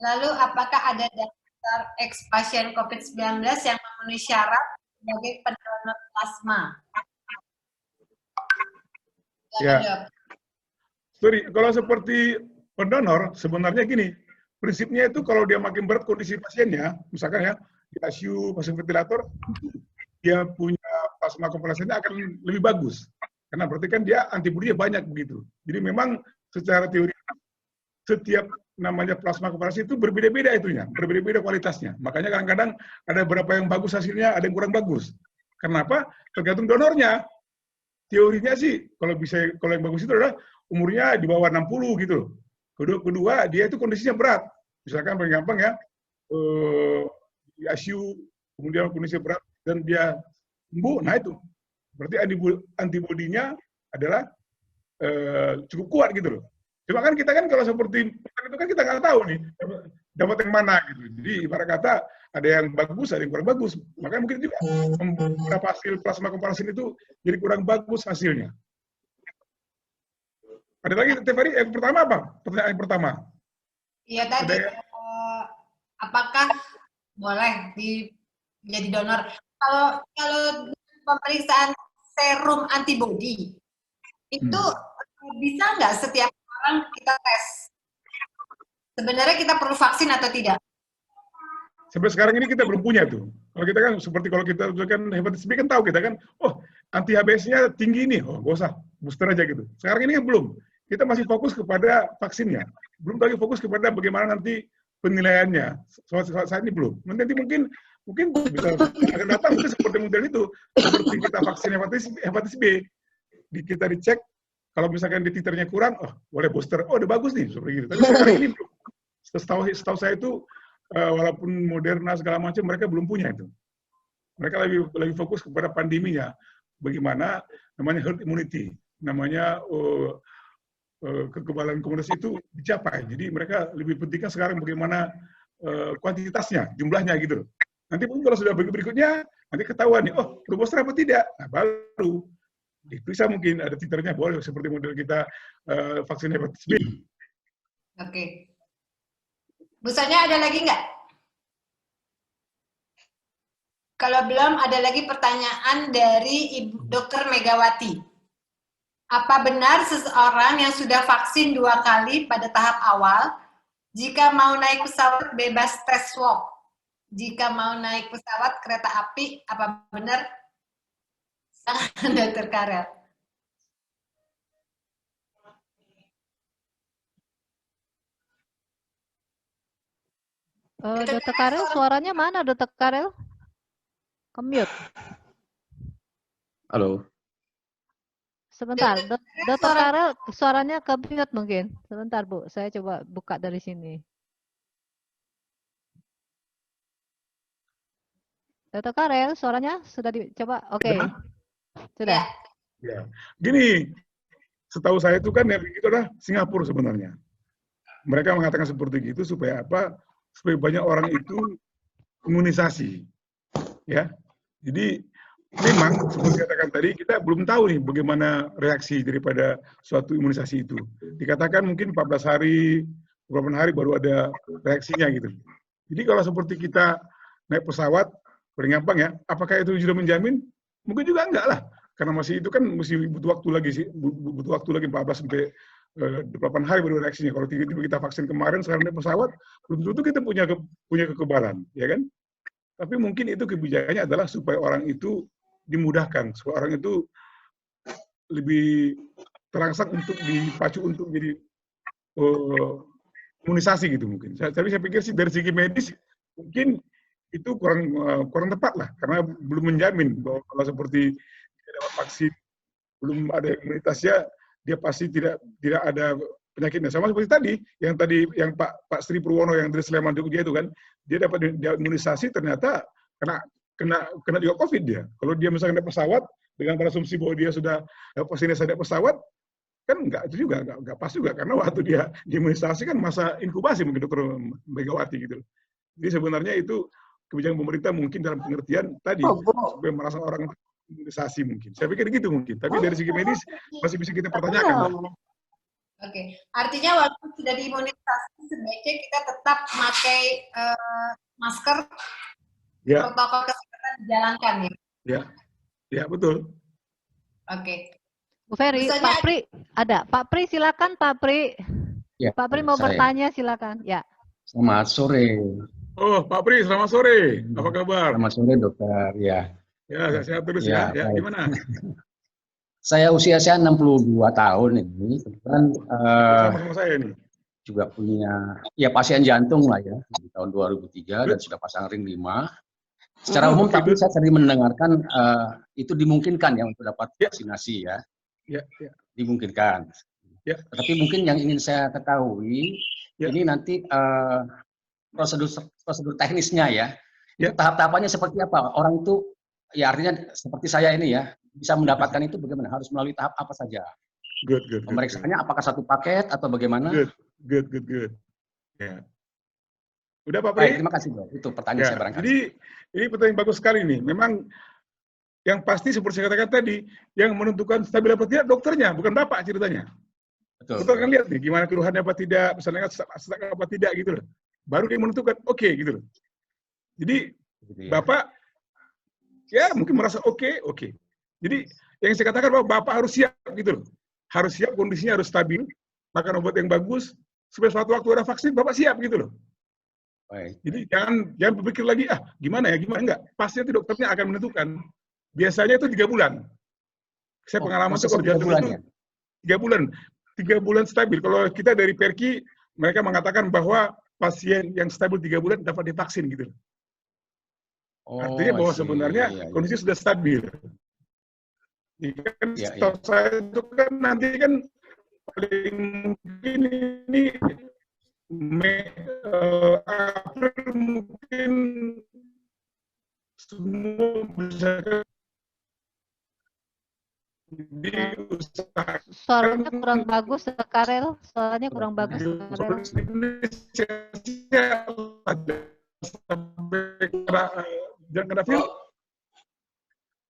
Speaker 2: Lalu apakah ada daftar ex-pasien COVID-19 yang memenuhi syarat sebagai pendonor plasma?
Speaker 3: Ya. Sorry, kalau seperti pendonor, sebenarnya gini, prinsipnya itu kalau dia makin berat kondisi pasiennya, misalkan ya, di ICU, pasien ventilator, dia punya plasma konvalesennya akan lebih bagus. Karena berarti kan dia antibodinya banyak begitu. Jadi memang secara teori, setiap namanya plasma konvalesen itu berbeda-beda itunya, berbeda-beda kualitasnya. Makanya kadang-kadang ada beberapa yang bagus hasilnya, ada yang kurang bagus. Kenapa? Tergantung donornya. Teorinya sih, kalau yang bagus itu adalah umurnya di bawah 60 gitu. Kedua, dia itu kondisinya berat. Misalkan paling gampang ya, di ICU, kemudian kondisinya berat, dan dia sembuh, nah itu. Berarti antibodinya adalah cukup kuat gitu loh. Cuma kan kita kan kalau seperti itu kan kita nggak tahu nih dapat yang mana gitu. Jadi ibarat kata ada yang bagus, ada yang kurang bagus. Makanya mungkin juga beberapa hasil plasma konvalesen itu jadi kurang bagus hasilnya. Ada lagi Tefari, yang pertama apa? Pertanyaan yang pertama.
Speaker 2: Iya tadi, apakah boleh jadi donor? Kalau pemeriksaan serum antibodi itu bisa nggak setiap orang kita tes? Sebenarnya kita perlu vaksin atau tidak?
Speaker 3: Sampai sekarang ini kita belum punya tuh. Kalau kita kan seperti kalau kita kan hepatitis B kan tahu kita kan, oh anti HBS-nya tinggi nih, oh nggak usah booster aja gitu. Sekarang ini kan belum. kita masih fokus kepada vaksinnya. Belum lagi fokus kepada bagaimana nanti penilaiannya. Saat ini belum. Nanti mungkin bisa akan datang mungkin seperti model itu, seperti kita vaksin hepatitis B, kita dicek, kalau misalkan di titernya kurang, oh boleh booster, oh udah bagus nih, seperti gitu. Tapi sekarang ini belum. Setahu saya itu, walaupun Moderna segala macam, mereka belum punya itu. Mereka lebih fokus kepada pandeminya, bagaimana namanya herd immunity, namanya kekebalan komunitas itu dicapai. Jadi mereka lebih pentingkan sekarang bagaimana kuantitasnya, jumlahnya gitu loh. Nanti pun kalau sudah berikutnya, nanti ketahuan nih, oh perlu booster apa tidak? Nah, baru diperiksa mungkin ada titernya, boleh seperti model kita vaksin hepatitis B.
Speaker 2: Oke. Bu Sonia ada lagi nggak? Kalau belum, ada lagi pertanyaan dari Ibu Dr. Megawati. Apa benar seseorang yang sudah vaksin 2 kali pada tahap awal, jika mau naik pesawat bebas tes swab? Jika mau naik pesawat kereta api, apa benar? Dr. Karel.
Speaker 1: Dr. Karel, suaranya mana, Dr. Karel? Ke-mute.
Speaker 10: Halo.
Speaker 1: Sebentar, Dr. Karel, suaranya ke-mute mungkin. Sebentar, Bu. Saya coba buka dari sini. Dr. Karel, suaranya sudah dicoba? Oke. Sudah.
Speaker 3: Ya. Gini, setahu saya itu kan yang itu adalah Singapura sebenarnya. Mereka mengatakan seperti itu supaya apa? Supaya banyak orang itu imunisasi. Ya. Jadi memang seperti katakan tadi, kita belum tahu nih bagaimana reaksi daripada suatu imunisasi itu. Dikatakan mungkin 14 hari, 20 hari baru ada reaksinya gitu. Jadi kalau seperti kita naik pesawat, paling gampang ya, apakah itu sudah menjamin? Mungkin juga enggak lah. Karena masih itu kan mesti butuh waktu lagi sih, butuh waktu lagi 14 sampai 28 hari baru reaksinya. Kalau tiba-tiba kita vaksin kemarin, sekarang naik pesawat, belum tentu kita punya kekebalan, ya kan? Tapi mungkin itu kebijakannya adalah supaya orang itu dimudahkan, supaya orang itu lebih terangsang untuk dipacu untuk jadi imunisasi gitu mungkin. Tapi saya pikir sih dari segi medis mungkin itu kurang tepat lah, karena belum menjamin bahwa kalau seperti tidak dapat vaksin, belum ada imunitasnya, dia pasti tidak ada penyakitnya. Sama seperti tadi yang Pak Sri Purwono yang dari Sleman Jogja itu kan, dia dapat imunisasi ternyata kena juga COVID dia. Kalau dia misalnya naik pesawat dengan berasumsi bahwa dia sudah vaksinasi naik pesawat, kan enggak, itu juga enggak pas juga, karena waktu dia diimunisasi kan masa inkubasi mungkin Dr. Megawati gitu. Jadi sebenarnya itu kebijakan pemerintah mungkin dalam pengertian tadi supaya merasa orang imunisasi mungkin. Saya pikir gitu mungkin. Tapi dari segi medis masih bisa kita pertanyakan.
Speaker 2: Oke, artinya walaupun sudah diimunisasi sebaiknya kita tetap memakai masker, protokol kesehatan dijalankan ya. Ya betul. Oke.
Speaker 1: Bu Ferry, Pak Pri ada. Pak Pri silakan Pak Pri.
Speaker 10: Ya,
Speaker 1: Pak Pri mau bertanya silakan. Ya.
Speaker 10: Selamat sore.
Speaker 3: Oh, Pak Pri, selamat sore. Apa kabar?
Speaker 10: Selamat sore, Dokter. Ya.
Speaker 3: Ya, sehat terus ya. Ya, gimana?
Speaker 10: Saya usia 62 tahun ini. Kebetulan
Speaker 3: sama saya nih.
Speaker 10: Juga punya pasien jantung lah ya di tahun 2003 dan sudah pasang ring 5. Secara umum tapi saya sering mendengarkan itu dimungkinkan ya untuk dapat vaksinasi ya. Ya. Dimungkinkan. Ya. Tapi mungkin yang ingin saya ketahui ini nanti prosedur teknisnya ya. Tahap-tahapannya seperti apa? Orang itu ya artinya seperti saya ini ya bisa mendapatkan itu bagaimana? Harus melalui tahap apa saja?
Speaker 3: Good.
Speaker 10: Pemeriksaannya apakah satu paket atau bagaimana?
Speaker 3: Good. Ya. Udah Pak Pri?
Speaker 10: Terima kasih Bro. Itu pertanyaan saya barangkali.
Speaker 3: Jadi ini pertanyaan bagus sekali nih. Memang yang pasti seperti saya katakan tadi, yang menentukan stabil apa tidak dokternya, bukan Bapak ceritanya.
Speaker 10: Betul.
Speaker 3: Kita akan lihat nih gimana keluhannya apa tidak, misalnya sesak apa tidak gitu loh. Baru dia menentukan oke gitu loh. Jadi Bapak ya mungkin merasa oke. Jadi yang saya katakan bahwa Bapak harus siap gitu loh. Harus siap, kondisinya harus stabil, makan obat yang bagus, supaya suatu waktu ada vaksin Bapak siap gitu loh.
Speaker 10: Baik.
Speaker 3: Jadi jangan berpikir lagi gimana enggak. Pasti nanti dokternya akan menentukan. Biasanya itu 3 bulan. Saya pengalaman itu kalau jantung itu 3 bulan. 3 bulan stabil. Kalau kita dari Perki, mereka mengatakan bahwa pasien yang stabil 3 bulan dapat divaksin gitu. Artinya bahwa sebenarnya kondisi sudah stabil. Kan setahu saya itu kan nanti kan paling mungkin ini April mungkin semua bisa diusahakan.
Speaker 1: Suaranya kurang bagus, Karel. Suaranya kurang bagus, Karel.
Speaker 3: Jangan kena feel.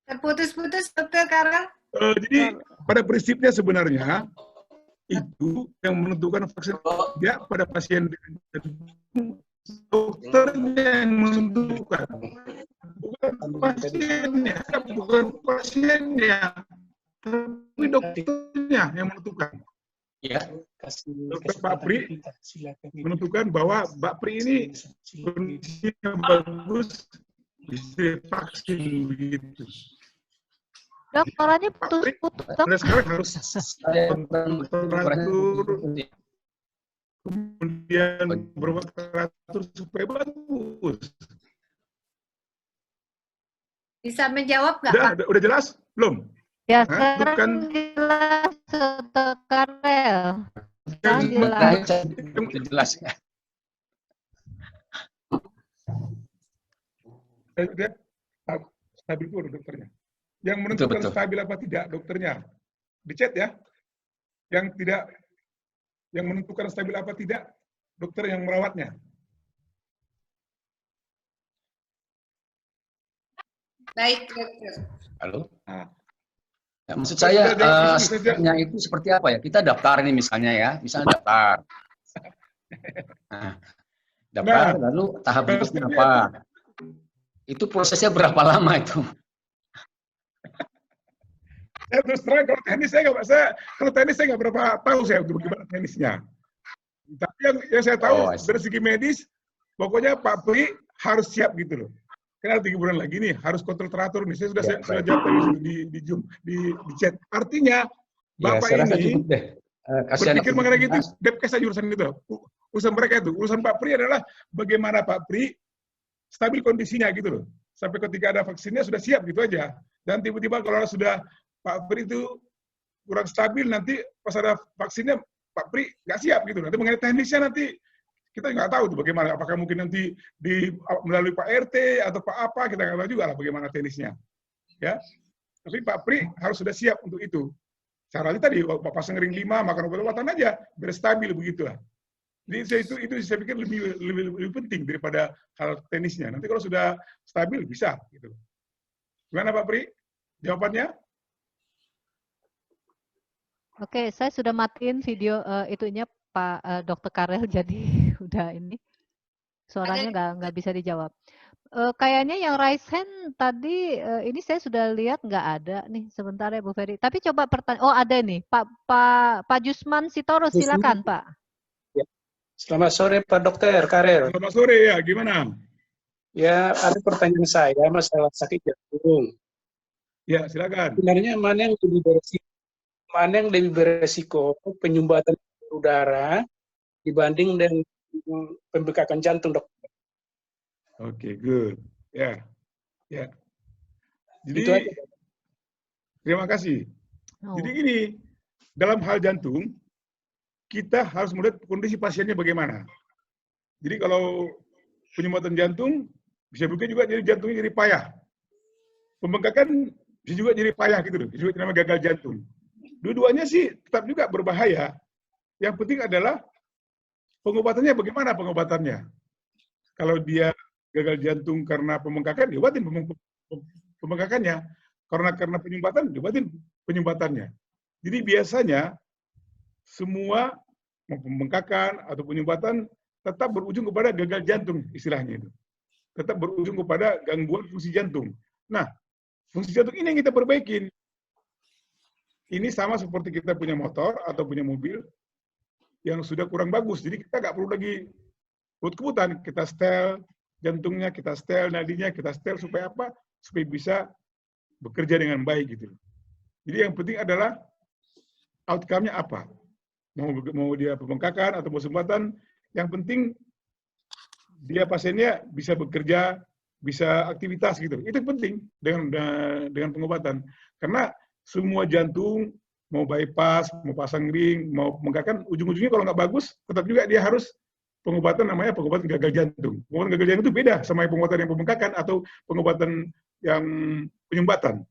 Speaker 2: Terputus-putus, Dokter Karel.
Speaker 3: Jadi pada prinsipnya sebenarnya itu yang menentukan vaksin tidak pada pasien, dokternya yang menentukan, bukan pasiennya, tapi dokternya yang menentukan.
Speaker 10: Ya.
Speaker 3: Dokter Pak Pri menentukan bahwa Mbak Pri ini kondisinya bagus, bisa vaksin begitu.
Speaker 1: Dok, suaranya putus-putus.
Speaker 3: Nah, sekarang harus teratur, kemudian berbuat teratur supaya bagus.
Speaker 2: Bisa menjawab nggak, Pak?
Speaker 3: Udah jelas? Belum?
Speaker 1: Ya, sekarang jelas, Dokter Karel.
Speaker 10: Jelas.
Speaker 3: Stabil pun dokternya. Yang menentukan stabil apa tidak dokternya. Di chat ya. Yang tidak, yang menentukan stabil apa tidak dokter yang merawatnya.
Speaker 2: Baik, dokter.
Speaker 10: Halo. Ya, maksud saya stepnya itu seperti apa ya? Kita daftar ini misalnya ya, misalnya daftar. Daftar, lalu tahap berikutnya apa? Itu prosesnya berapa lama itu?
Speaker 3: Saya terus terang kalau teknis saya nggak berapa tahu saya bagaimana teknisnya. Tapi yang saya tahu dari segi medis, pokoknya Pak Pri harus siap gitu loh. Karena 3 bulan lagi nih harus kontrol teratur nih. Saya sudah jawab tadi di Zoom, di chat. Artinya Bapak ini berpikir mengenai gitu, Depkes aja urusan itu. Urusan mereka itu. Urusan Pak Pri adalah bagaimana Pak Pri stabil kondisinya gitu loh. Sampai ketika ada vaksinnya sudah siap gitu aja. Dan tiba-tiba kalau sudah Pak Pri itu kurang stabil, nanti pas ada vaksinnya Pak Pri nggak siap gitu. Nanti mengenai teknisnya nanti kita nggak tahu tuh bagaimana. Apakah mungkin nanti melalui Pak RT atau Pak apa, kita nggak tahu juga lah bagaimana teknisnya. Ya, tapi Pak Pri harus sudah siap untuk itu. Caranya tadi Bapak Sengering 5 makan obat-obatan aja, biar stabil begitu lah. Jadi itu saya pikir lebih penting daripada hal teknisnya. Nanti kalau sudah stabil bisa gitu. Gimana Pak Pri? Jawabannya?
Speaker 1: Oke, saya sudah matiin video itunya Pak Dokter Karel, jadi udah ini suaranya nggak bisa dijawab. Kayaknya yang raise hand tadi ini saya sudah lihat nggak ada nih. Sebentar ya Bu Ferry. Tapi coba pertanyaan. Oh ada nih Pak Jusman Sitoro, silakan Pak.
Speaker 11: Ya. Selamat sore Pak Dokter Karel.
Speaker 3: Selamat sore ya. Gimana?
Speaker 11: Ya ada pertanyaan saya masalah sakit jantung.
Speaker 3: Ya silakan.
Speaker 11: Sebenarnya mana yang lebih beresiko penyumbatan udara dibanding dengan pembekakan jantung, Dok?
Speaker 3: Oke, good. Ya, ya. Jadi, terima kasih. Jadi gini, dalam hal jantung, kita harus melihat kondisi pasiennya bagaimana. Jadi kalau penyumbatan jantung, bisa juga jadi jantungnya jadi payah. Pembengkakan bisa juga jadi payah gitu loh, juga namanya gagal jantung. Dua-duanya sih tetap juga berbahaya. Yang penting adalah pengobatannya bagaimana pengobatannya. Kalau dia gagal jantung karena pembengkakan, diobatin pembengkakannya. Karena penyumbatan, diobatin penyumbatannya. Jadi biasanya semua pembengkakan atau penyumbatan tetap berujung kepada gagal jantung istilahnya itu. Tetap berujung kepada gangguan fungsi jantung. Nah, fungsi jantung ini yang kita perbaikin. Ini sama seperti kita punya motor atau punya mobil yang sudah kurang bagus. Jadi kita nggak perlu lagi kebut-kebutan. Kita setel jantungnya, kita setel nadinya, kita setel supaya apa? Supaya bisa bekerja dengan baik gitu. Jadi yang penting adalah outcome-nya apa. mau dia pembengkakan atau mau sumbatan, yang penting dia pasiennya bisa bekerja, bisa aktivitas gitu. Itu penting dengan pengobatan. Karena semua jantung, mau bypass, mau pasang ring, mau pembengkakan, ujung-ujungnya kalau nggak bagus, tetap juga dia harus pengobatan namanya pengobatan gagal jantung. Pengobatan gagal jantung itu beda sama pengobatan yang pembengkakan atau pengobatan yang penyumbatan.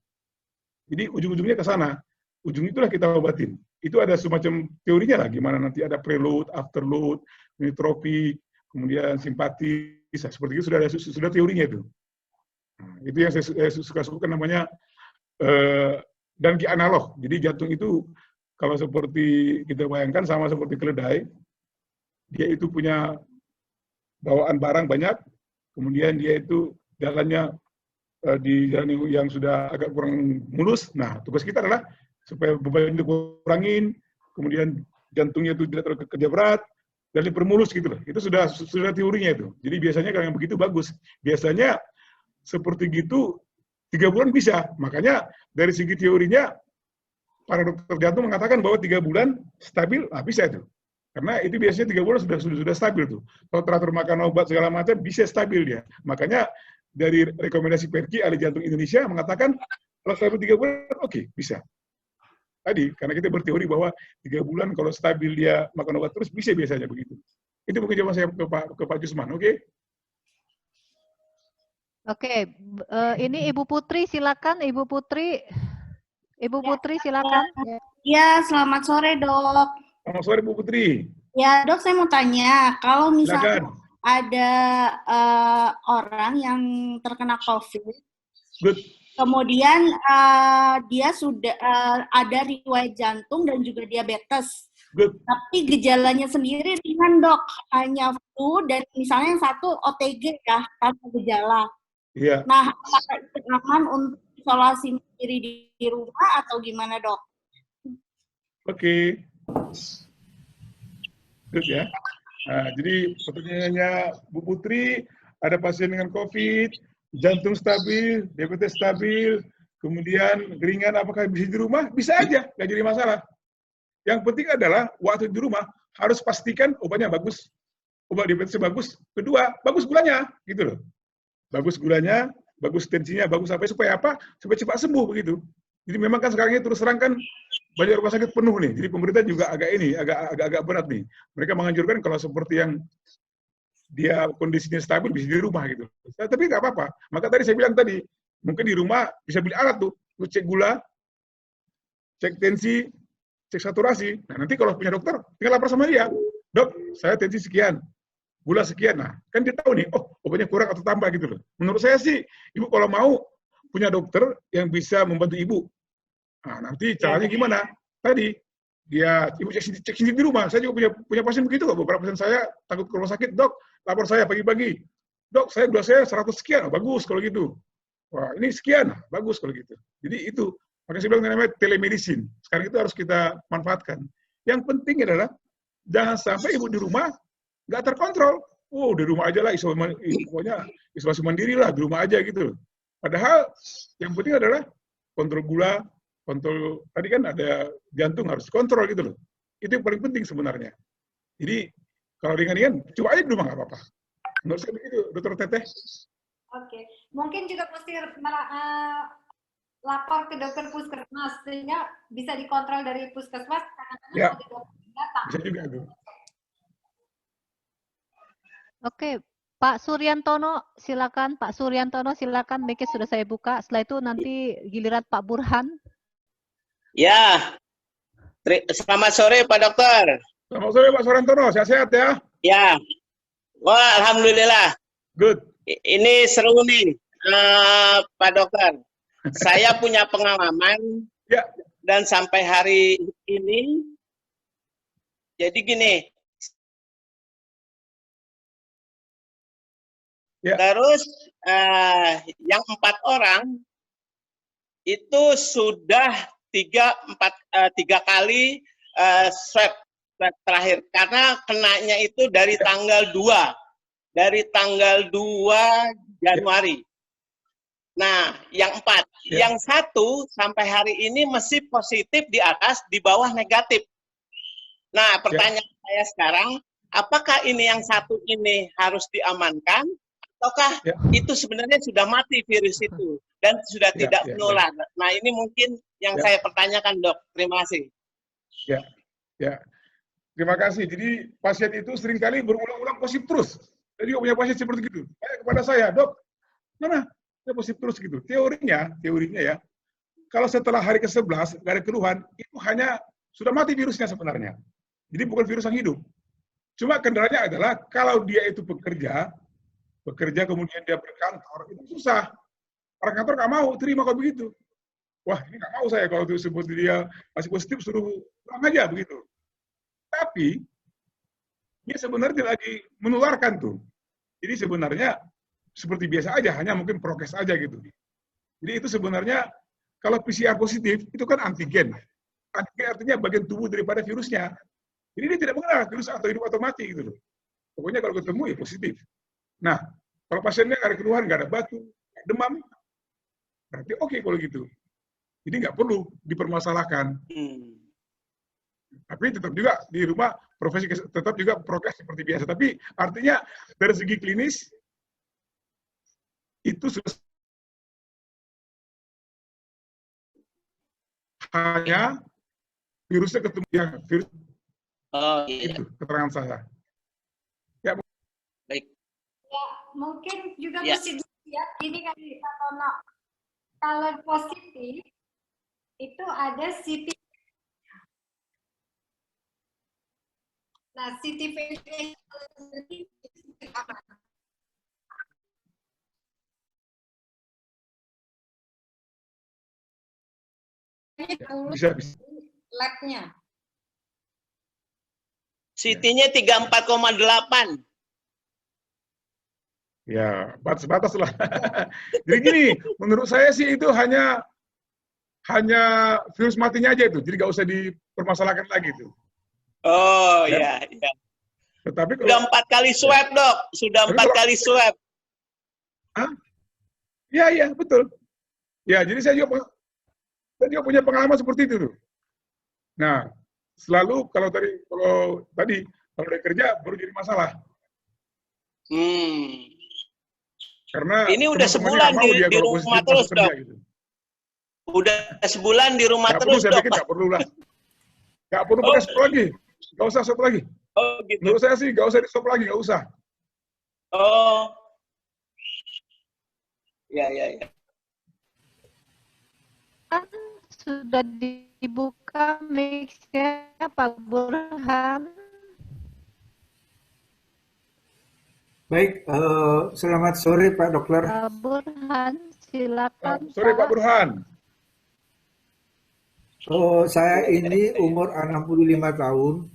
Speaker 3: Jadi ujung-ujungnya ke sana. Ujung itulah kita obatin. Itu ada semacam teorinya lah, gimana nanti ada preload, afterload, nitropi, kemudian simpatis, seperti itu sudah teorinya itu. Nah, itu yang saya suka namanya dan analog. Jadi jantung itu kalau seperti kita bayangkan sama seperti keledai, dia itu punya bawaan barang banyak, kemudian dia itu jalannya di jalan yang sudah agak kurang mulus. Nah, tugas kita adalah supaya beban itu kurangin, kemudian jantungnya itu tidak terlalu kerja berat, dan dipermulus gitu loh. Itu sudah teorinya itu. Jadi biasanya kalau yang begitu bagus. Biasanya seperti gitu 3 bulan bisa. Makanya dari segi teorinya, para dokter jantung mengatakan bahwa 3 bulan stabil, bisa itu. Karena itu biasanya 3 bulan sudah stabil tuh. Kalau teratur makan obat segala macam, bisa stabil dia. Makanya dari rekomendasi PERKI, ahli jantung Indonesia mengatakan, kalau stabil 3 bulan, oke, bisa. Tadi, karena kita berteori bahwa 3 bulan kalau stabil dia makan obat terus, bisa biasanya begitu. Itu mungkin jawaban saya ke Pak Jusman, oke?
Speaker 1: Oke, ini Ibu Putri, silakan. Ibu Putri silakan.
Speaker 12: Ya, selamat sore, Dok.
Speaker 3: Selamat sore, Bu Putri.
Speaker 12: Ya, Dok, saya mau tanya, kalau misalnya ada orang yang terkena COVID,
Speaker 3: good.
Speaker 12: Kemudian dia sudah ada riwayat jantung dan juga diabetes.
Speaker 3: Good.
Speaker 12: Tapi gejalanya sendiri ringan, Dok. Hanya flu dan misalnya yang satu OTG ya, tanpa gejala.
Speaker 3: Iya.
Speaker 12: Nah, apakah itu aman untuk isolasi mandiri di rumah atau gimana, Dok?
Speaker 3: Oke. Good ya. Nah, jadi pertanyaannya Bu Putri, ada pasien dengan COVID, jantung stabil, diabetes stabil, kemudian ringan, apakah bisa di rumah? Bisa aja, nggak jadi masalah. Yang penting adalah waktu di rumah harus pastikan obatnya bagus, obat diabetesnya bagus. Kedua, bagus gulanya, gitu loh. Bagus gulanya, bagus tensinya, bagus supaya apa? Supaya cepat sembuh begitu. Jadi memang kan sekarang ini terus terang kan banyak rumah sakit penuh nih. Jadi pemerintah juga agak berat nih. Mereka menganjurkan kalau seperti yang dia kondisinya stabil bisa di rumah gitu. Tapi nggak apa-apa. Maka tadi saya bilang tadi, mungkin di rumah bisa beli alat tuh, lu cek gula, cek tensi, cek saturasi. Nah nanti kalau punya dokter, tinggal lapor sama dia, dok, saya tensi sekian, gula sekian. Nah kan dia tahu nih, oh obatnya kurang atau tambah gitu loh. Menurut saya sih, ibu kalau mau punya dokter yang bisa membantu ibu. Nah nanti caranya gimana? Tadi dia ibu cek sendiri di rumah. Saya juga punya pasien begitu kok. Beberapa pasien saya takut ke rumah sakit, dok, lapor saya pagi-pagi. Dok, gula saya 100 sekian, bagus kalau gitu. Wah, ini sekian, bagus kalau gitu. Jadi itu, makanya saya bilang namanya telemedicine. Sekarang itu harus kita manfaatkan. Yang penting adalah, jangan sampai ibu di rumah nggak terkontrol. Oh, di rumah aja lah, isolasi mandiri lah, di rumah aja gitu. Padahal, yang penting adalah kontrol gula, kontrol, tadi kan ada jantung harus kontrol gitu loh. Itu yang paling penting sebenarnya. Jadi, kalau ringan-ringan, coba aja di rumah nggak apa-apa. Menurut saya begitu, Dokter Teteh.
Speaker 2: Oke, mungkin juga mesti lapor ke dokter puskesmas, sehingga bisa dikontrol dari puskesmas.
Speaker 3: Ya, bisa juga tuh.
Speaker 1: Oke, Pak Suryantono, silakan. Pak Suryantono, silakan. Mic sudah saya buka. Setelah itu nanti giliran Pak Burhan.
Speaker 13: Ya, selamat sore Pak Dokter.
Speaker 3: Selamat sore Pak Suryantono, sehat-sehat ya?
Speaker 13: Ya, wah alhamdulillah.
Speaker 3: Good.
Speaker 13: Ini seru nih, Pak Dokter. Saya punya pengalaman dan sampai hari ini, jadi gini. Terus yang 4 orang itu sudah 3 kali swab terakhir karena kenanya itu dari tanggal 2 Januari. Nah, yang 4, yang 1 sampai hari ini masih positif di atas, di bawah negatif. Nah, pertanyaan saya sekarang, apakah ini yang satu ini harus diamankan, ataukah itu sebenarnya sudah mati virus itu dan sudah tidak menular? Nah, ini mungkin yang saya pertanyakan, Dok. Terima kasih.
Speaker 3: Ya. Terima kasih. Jadi pasien itu seringkali berulang-ulang positif terus. Jadi punya pasien seperti itu. Kepada saya, Dok, mana? Saya positif terus gitu. Teorinya ya, kalau setelah hari ke-11 nggak ada keluhan, itu hanya sudah mati virusnya sebenarnya. Jadi bukan virus yang hidup. Cuma kendalanya adalah kalau dia itu bekerja kemudian dia berkantor, itu susah. Orang kantor nggak mau terima kalau begitu. Wah, ini nggak mau saya kalau disebut dia masih positif, suruh pulang aja begitu. Tapi dia sebenarnya tidak lagi menularkan tuh. Jadi sebenarnya seperti biasa aja, hanya mungkin prokes aja gitu. Jadi itu sebenarnya kalau PCR positif itu kan antigen. Antigen artinya bagian tubuh daripada virusnya. Jadi dia tidak mengenal virus atau hidup atau mati gitu loh. Pokoknya kalau ketemu ya positif. Nah, kalau pasiennya nggak ada keluhan, nggak ada batuk, nggak demam, berarti oke kalau gitu. Jadi nggak perlu dipermasalahkan. Tapi tetap juga di rumah tetap juga prokes seperti biasa. Tapi artinya dari segi klinis itu sudah hanya virusnya ketemu yang virus. Itu keterangan saya. Ya.
Speaker 13: Baik.
Speaker 2: Ya, mungkin juga mesti dilihat ini kan Pak Tono. Kalau positif itu ada CT. Nah, CT sendiri apa?
Speaker 3: Bisa.
Speaker 2: Labnya.
Speaker 13: CT-nya 34,8.
Speaker 3: Ya, batas-batas lah. Jadi gini, menurut saya sih itu hanya virus matinya aja itu. Jadi nggak usah dipermasalahkan lagi itu.
Speaker 13: Oh iya.
Speaker 3: Tetapi kalau,
Speaker 13: sudah 4 kali swab, Dok. Sudah 4 kali swab.
Speaker 3: Iya, betul. Ya, jadi saya juga punya pengalaman seperti itu tuh. Nah, selalu kalau tadi dari kerja baru jadi masalah. Karena
Speaker 13: ini udah sebulan di rumah terus, Dok. Gitu. Udah sebulan di rumah terus, Dok.
Speaker 3: Nggak perlu lah. Nggak perlu pakai swab lagi. Nggak usah swab lagi.
Speaker 13: Oh, gitu.
Speaker 3: Menurut saya sih nggak usah di swab lagi, nggak usah.
Speaker 13: Oh. Ya.
Speaker 1: Sudah dibuka mix-nya Pak Burhan.
Speaker 14: Baik, selamat sore Pak Dokter.
Speaker 1: Pak Burhan, silakan.
Speaker 3: Sore Pak Burhan.
Speaker 14: Saya ini umur 65 tahun,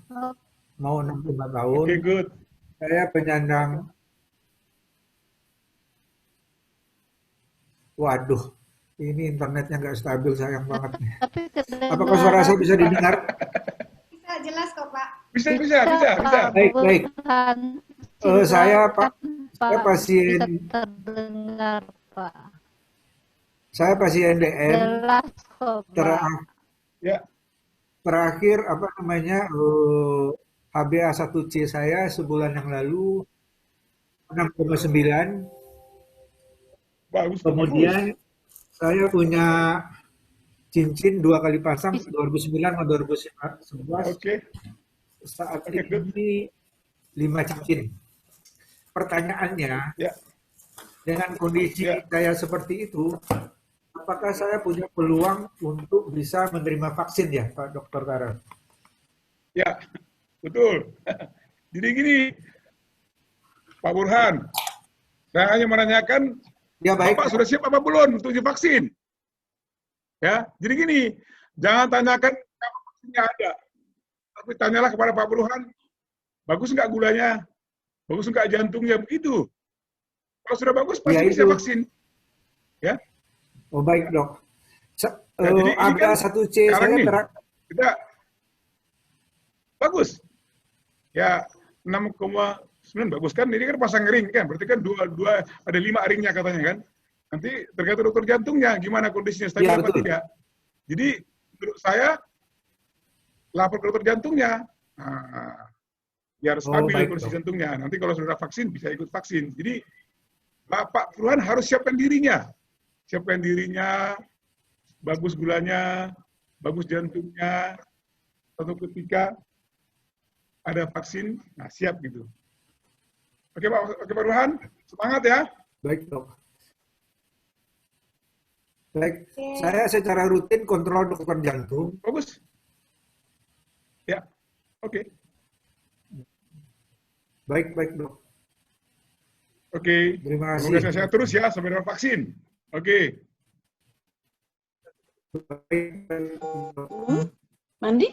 Speaker 14: mau 65 tahun.
Speaker 3: Oke, good.
Speaker 14: Saya penyandang. Waduh, ini internetnya nggak stabil, sayang banget. Apakah suara saya bisa didengar?
Speaker 2: Bisa, jelas kok Pak.
Speaker 3: Bisa.
Speaker 14: Baik. Saya pasien.
Speaker 1: Bisa terdengar Pak.
Speaker 14: Saya pasien DM.
Speaker 1: Jelas kok Pak.
Speaker 14: Terakhir HbA1c saya sebulan yang lalu 6,9.
Speaker 3: Bagus.
Speaker 14: Kemudian saya punya cincin 2 kali pasang 2009 atau 2011.
Speaker 3: Oke.
Speaker 14: Saat ini 5 cincin. Pertanyaannya, dengan kondisi saya seperti itu, apakah saya punya peluang untuk bisa menerima vaksin ya, Pak Dr. Karel?
Speaker 3: Ya, betul. Jadi gini, Pak Burhan, saya hanya menanyakan, Bapak sudah siap apa belum untuk divaksin? Ya, jadi gini, jangan tanyakan kapan vaksinnya ada, tapi tanyalah kepada Pak Burhan, bagus nggak gulanya, bagus nggak jantungnya, begitu. Kalau sudah bagus, pasti bisa vaksin. Ya.
Speaker 14: Oh baik dok.
Speaker 3: Jadi
Speaker 14: HbA1c saya
Speaker 3: kita bagus. Ya 6,9 bagus kan? Ini kan pasang ring kan, berarti kan dua ada 5 ringnya katanya kan. Nanti tergantung dokter jantungnya gimana kondisinya, stabil apa tidak. Jadi menurut saya lapor ke dokter jantungnya. Nah, biar stabil kondisi jantungnya. Nanti kalau sudah vaksin, bisa ikut vaksin. Jadi, Bapak Purwan harus siapkan dirinya. Siapkan dirinya, bagus gulanya, bagus jantungnya. Suatu ketika ada vaksin, nah siap gitu. Oke Pak Burhan, semangat ya.
Speaker 14: Baik dok. Baik, saya secara rutin kontrol dokter jantung.
Speaker 3: Bagus. Ya, oke.
Speaker 14: Baik dok.
Speaker 3: Oke.
Speaker 14: Terima kasih.
Speaker 3: Semoga sehat terus ya sampai dapat vaksin. Oke.
Speaker 12: Mandi?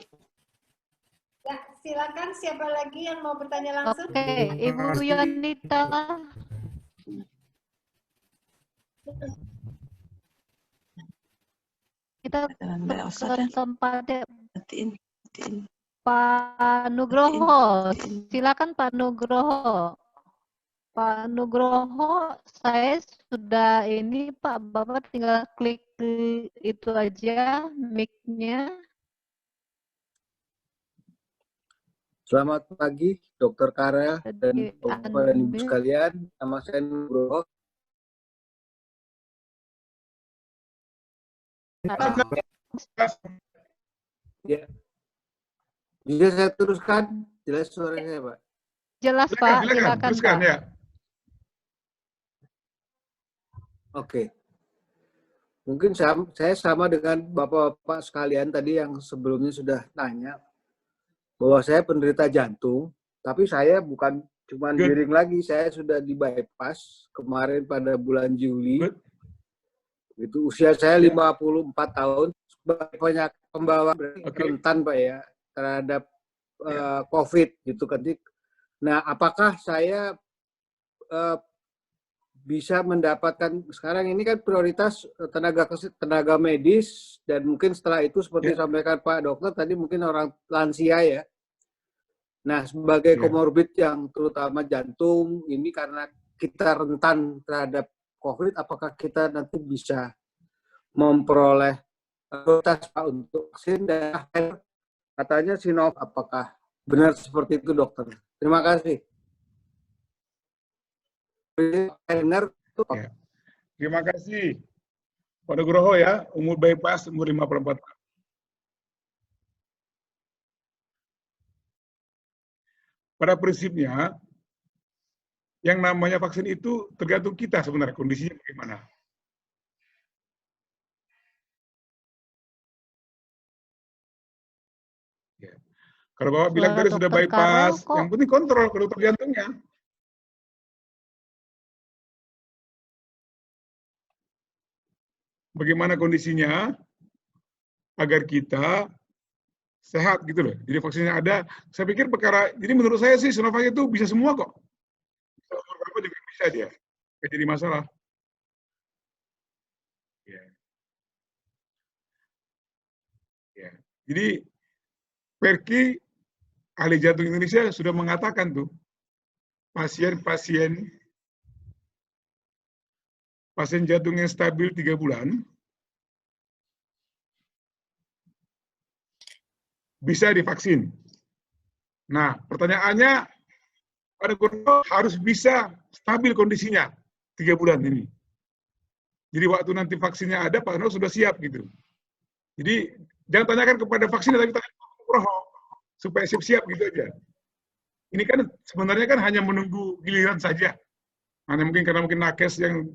Speaker 2: Ya, silakan siapa lagi yang mau bertanya langsung?
Speaker 1: Oke, Ibu Yonita. Kita ke tempatnya Pak Nugroho. Silakan Pak Nugroho. Pak Nugroho, saya sudah ini Pak, Bapak tinggal klik itu aja mic-nya.
Speaker 15: Selamat pagi, Dr. Karel dan Bapak dan Ibu sekalian. Nama saya Nugroho. Ya. Bisa saya teruskan? Jelas suaranya, Pak?
Speaker 1: Jelas, Pak. Silakan,
Speaker 3: teruskan,
Speaker 1: Pak.
Speaker 3: Ya.
Speaker 15: Oke. Mungkin saya sama dengan Bapak-Bapak sekalian tadi yang sebelumnya sudah nanya bahwa saya penderita jantung, tapi saya bukan cuma miring lagi, saya sudah di bypass kemarin pada bulan Juli. Itu usia saya 54 tahun, banyak pembawa rentan Pak ya terhadap COVID gitu kan. Nah, apakah saya bisa mendapatkan sekarang ini kan prioritas tenaga medis dan mungkin setelah itu seperti disampaikan Pak Dokter tadi mungkin orang lansia ya. Nah, sebagai komorbid yang terutama jantung ini karena kita rentan terhadap COVID, apakah kita nanti bisa memperoleh prioritas Pak untuk vaksin dan katanya Sinovac, apakah benar seperti itu dokter? Terima kasih.
Speaker 3: Ya. Terima kasih Pak Nugroho ya, umur bypass umur 54 tahun. Pada prinsipnya yang namanya vaksin itu tergantung kita sebenarnya kondisinya bagaimana. Ya. Kalau Bapak bilang tadi sudah bypass, yang penting kontrol ke dokter jantungnya. Bagaimana kondisinya agar kita sehat gitu loh. Jadi vaksinnya ada. Saya pikir perkara, jadi menurut saya sih Sinovac itu bisa semua kok. Apa juga bisa dia. Nggak jadi masalah. Ya. Ya. Jadi Perki ahli jantung Indonesia sudah mengatakan tuh pasien jantung yang stabil 3 bulan bisa divaksin. Nah, pertanyaannya pada harus bisa stabil kondisinya 3 bulan ini. Jadi waktu nanti vaksinnya ada, Pak Nugroho sudah siap gitu. Jadi jangan tanyakan kepada vaksin, tapi tanyakan Pak Nugroho supaya siap-siap gitu aja. Ini kan sebenarnya kan hanya menunggu giliran saja. Hanya mungkin karena mungkin nakes yang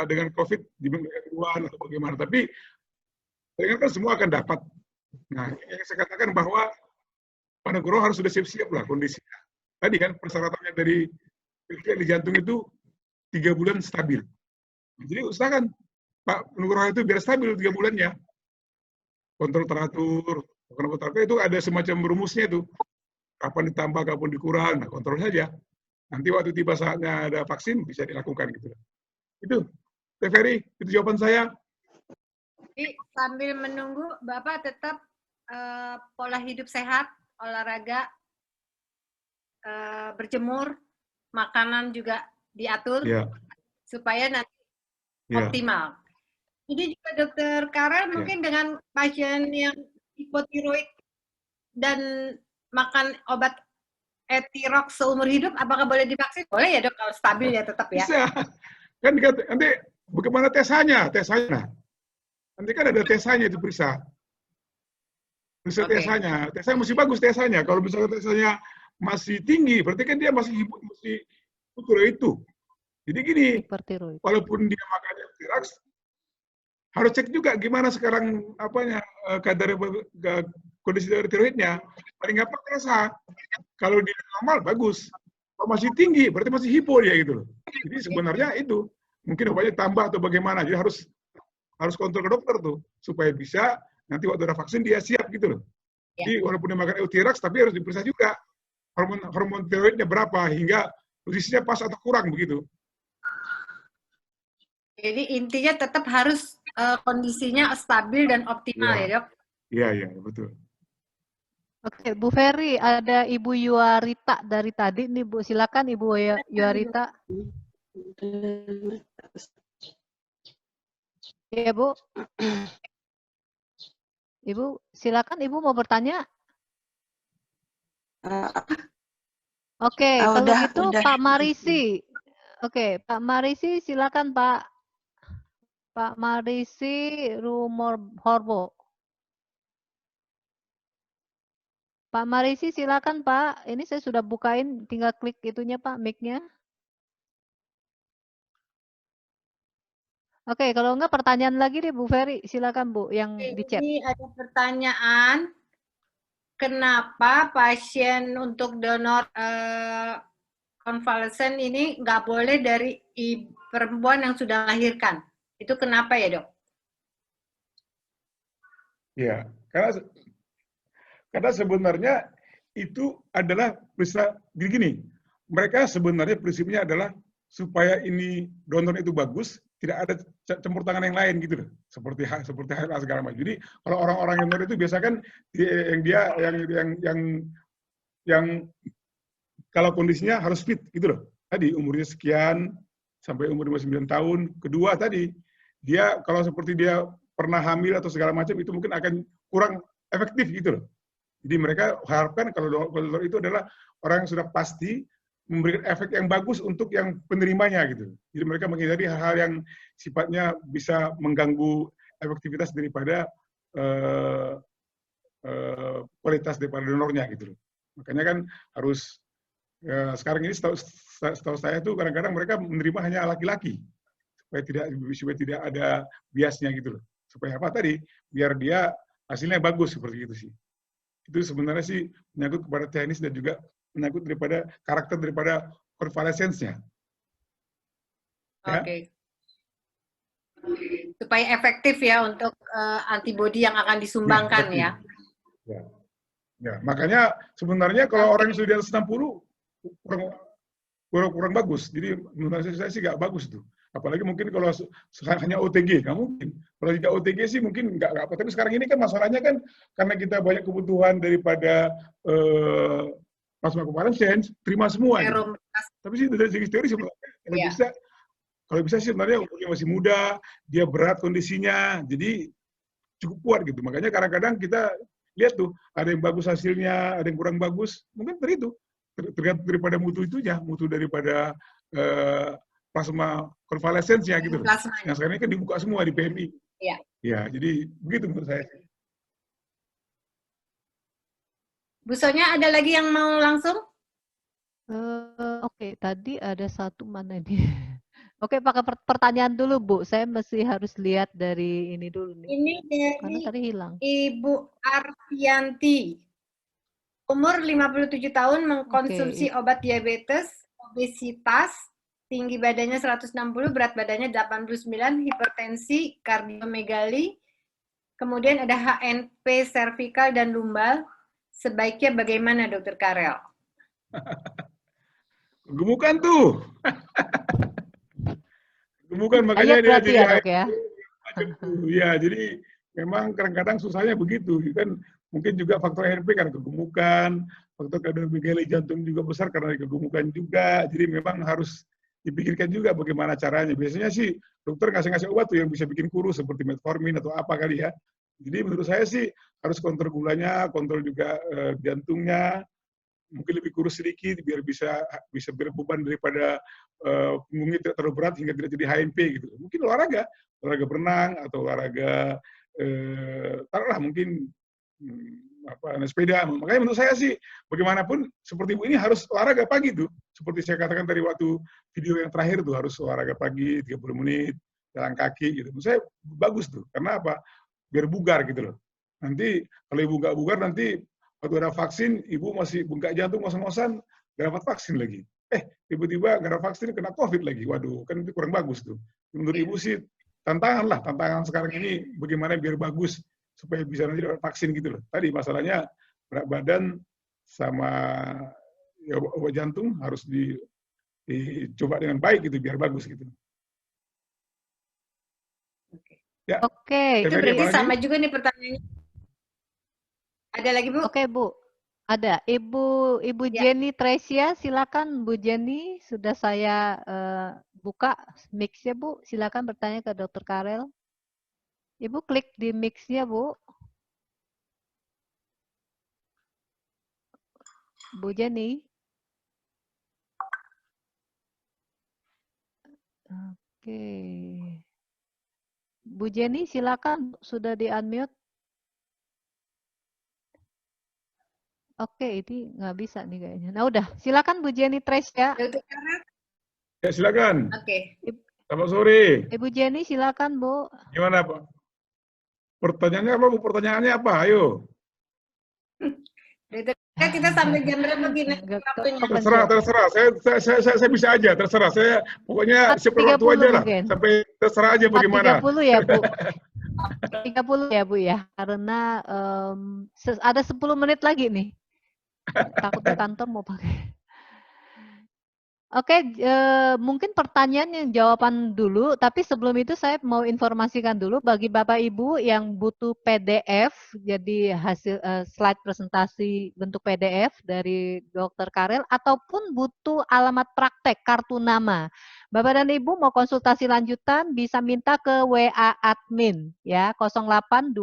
Speaker 3: dengan COVID diberikan duluan atau bagaimana. Tapi kan semua akan dapat. Nah, yang saya katakan bahwa Pak Nugroho harus sudah siap-siap lah kondisinya. Tadi kan persyaratannya dari jantung itu 3 bulan stabil. Jadi usahakan Pak Nugroho itu biar stabil 3 bulannya. Kontrol teratur. Itu ada semacam rumusnya itu. Kapan ditambah, kapan dikurang. Nah, kontrol saja. Nanti waktu tiba saatnya ada vaksin bisa dilakukan gitu. Itu, Teh Ferry, itu jawaban saya.
Speaker 2: Jadi sambil menunggu, Bapak tetap pola hidup sehat, olahraga, berjemur, makanan juga diatur, supaya nanti optimal. Jadi juga Dokter Karel mungkin dengan pasien yang hipotiroid dan makan obat Etirok seumur hidup, apakah boleh divaksin? Boleh ya dok, kalau stabil ya tetap ya?
Speaker 3: Bisa. Kan nanti bagaimana tesanya? Nanti kan ada tesanya diperiksa. Periksa tesanya. Tesanya mesti bagus tesanya. Kalau misalnya tesanya masih tinggi, berarti kan dia masih itu. Jadi gini, walaupun dia makan Etirok, harus cek juga gimana sekarang kadar kondisi dari tiroidnya. Paling gampang terasa. Kalau dia normal bagus. Kalau masih tinggi berarti masih hipo dia gitu loh. Jadi sebenarnya itu mungkin obatnya tambah atau bagaimana. Jadi harus kontrol ke dokter tuh supaya bisa nanti waktu ada vaksin dia siap gitu loh. Jadi walaupun dia makan Euthyrox tapi harus diperiksa juga hormon tiroidnya berapa hingga dosisnya pas atau kurang begitu.
Speaker 2: Jadi intinya tetap harus kondisinya stabil dan optimal ya dok?
Speaker 3: Iya, betul.
Speaker 1: Oke, Bu Ferry, ada Ibu Yuarita dari tadi nih Bu. Silakan Ibu Yuarita. Iya Bu. Ibu, silakan Ibu mau bertanya. Oke, kalau gitu Pak Marisi. Oke, Pak Marisi silakan Pak. Pak Marisi Rumor Horbo. Pak Marisi silakan Pak. Ini saya sudah bukain, tinggal klik itunya Pak, mic-nya. Oke, kalau enggak pertanyaan lagi deh Bu Ferry, silakan Bu yang di chat.
Speaker 2: Ini ada pertanyaan, kenapa pasien untuk donor konvalesen ini nggak boleh dari perempuan yang sudah melahirkan? Itu kenapa ya dok?
Speaker 3: Ya, karena sebenarnya itu adalah bisa gini. Mereka sebenarnya prinsipnya adalah supaya ini donor itu bagus, tidak ada campur tangan yang lain gitu loh. Seperti HLA segala macam. Jadi kalau orang-orang yang donor itu biasa kan yang kalau kondisinya harus fit gitu loh. Tadi umurnya sekian sampai umur 59 tahun. Kedua tadi dia kalau seperti dia pernah hamil atau segala macam itu mungkin akan kurang efektif gitu loh. Jadi mereka harapkan kalau donor itu adalah orang yang sudah pasti memberikan efek yang bagus untuk yang penerimanya gitu. Jadi mereka menghindari hal-hal yang sifatnya bisa mengganggu efektivitas daripada kualitas daripada donornya gitu loh. Makanya kan harus sekarang ini setahu saya tuh kadang-kadang mereka menerima hanya laki-laki supaya tidak ada biasnya gitu loh. Supaya apa tadi? Biar dia hasilnya bagus seperti itu sih. Itu sebenarnya sih menyangkut kepada teknis dan juga menyangkut daripada karakter daripada konvalesensnya.
Speaker 2: Oke. Supaya efektif ya untuk antibodi yang akan disumbangkan ya.
Speaker 3: Ya, makanya sebenarnya kalau orang yang sudah di atas 60 kurang bagus. Jadi menurut saya sih nggak bagus tuh. Apalagi mungkin kalau hanya OTG, nggak mungkin. Kalau tidak OTG sih mungkin nggak apa. Tapi sekarang ini kan masalahnya kan karena kita banyak kebutuhan daripada plasma konvalesen, terima semua. Gitu. Tapi sih dari segi teori sebenarnya kalau bisa sih sebenarnya umurnya masih muda, dia berat kondisinya, jadi cukup kuat gitu. Makanya kadang-kadang kita lihat tuh ada yang bagus hasilnya, ada yang kurang bagus, mungkin dari itu tergantung daripada mutu itunya, mutu daripada plasma konvalesensnya gitu loh. Yang sekarang ini kan dibuka semua di PMI.
Speaker 2: Iya.
Speaker 3: Ya, jadi begitu menurut saya.
Speaker 2: Bu Sonya, ada lagi yang mau langsung?
Speaker 1: Oke, tadi ada satu mana ini? Oke, pakai pertanyaan dulu Bu. Saya masih harus lihat dari ini dulu nih.
Speaker 2: Ini dari
Speaker 1: karena tadi hilang.
Speaker 2: Ibu Arfianti. Umur 57 tahun mengkonsumsi obat diabetes, obesitas, tinggi badannya 160, berat badannya 89, hipertensi, kardiomegali, kemudian ada HNP servikal dan lumbal. Sebaiknya bagaimana Dokter Karel?
Speaker 3: Gemukan tuh. Gemukan makanya dia jadi ya, jadi memang kadang-kadang susahnya begitu kan. Mungkin juga faktor HNP karena kegemukan, faktor kardiomegali jantung juga besar karena kegemukan juga. Jadi memang harus dipikirkan juga bagaimana caranya. Biasanya sih dokter ngasih obat tuh yang bisa bikin kurus seperti metformin atau apa kali ya. Jadi menurut saya sih harus kontrol gulanya, kontrol juga jantungnya, mungkin lebih kurus sedikit biar bisa berbeban daripada punggungnya tidak terlalu berat hingga tidak jadi HMP gitu. Mungkin olahraga berenang atau olahraga taruhlah mungkin naik sepeda. Makanya menurut saya sih bagaimanapun seperti ibu ini harus olahraga pagi tuh. Seperti saya katakan tadi waktu video yang terakhir tuh harus olahraga pagi 30 menit, jalan kaki gitu. Menurut saya bagus tuh. Karena apa? Biar bugar gitu loh. Nanti kalau ibu nggak bugar nanti waktu ada vaksin, ibu masih bengkak jantung ngos-ngosan, nggak dapat vaksin lagi. Tiba-tiba nggak ada vaksin, kena COVID lagi. Waduh, kan itu kurang bagus tuh. Menurut ibu sih tantangan sekarang ini bagaimana biar bagus supaya bisa nanti dapat vaksin gitu loh. Tadi masalahnya berat badan sama ya, obat jantung harus dicoba dengan baik gitu biar bagus gitu.
Speaker 2: Ya. Oke, itu berarti sama juga nih pertanyaannya. Ada lagi, Bu?
Speaker 1: Oke, Bu. Ada. Ibu ya. Jenny Tresia, silakan Bu Jenny. Sudah saya buka mix-nya, Bu. Silakan bertanya ke Dr. Karel. Ibu klik di mix-nya, Bu. Bu Jenny. Oke. Bu Jenny, silakan. Sudah di-unmute. Oke, ini nggak bisa nih kayaknya. Nah udah, silakan Bu Jenny Tresia.
Speaker 3: Ya silakan.
Speaker 2: Oke.
Speaker 3: Selamat sore.
Speaker 1: Ibu Jenny silakan Bu.
Speaker 3: Gimana Pak? Pertanyaannya apa Bu? Pertanyaannya apa? Ayo.
Speaker 2: Kita sampai jam berapa gini?
Speaker 3: Terserah. Saya bisa aja. Terserah. Saya pokoknya siapkan waktu aja lah. Sampai terserah aja bagaimana.
Speaker 1: 30 ya Bu. 30 ya Bu ya. Karena ada 10 menit lagi nih. Takut ke kantor mau pakai. Oke, mungkin pertanyaan yang jawaban dulu, tapi sebelum itu saya mau informasikan dulu bagi Bapak Ibu yang butuh PDF, jadi hasil slide presentasi bentuk PDF dari Dr. Karel, ataupun butuh alamat praktek kartu nama. Bapak dan Ibu mau konsultasi lanjutan bisa minta ke WA admin ya 0821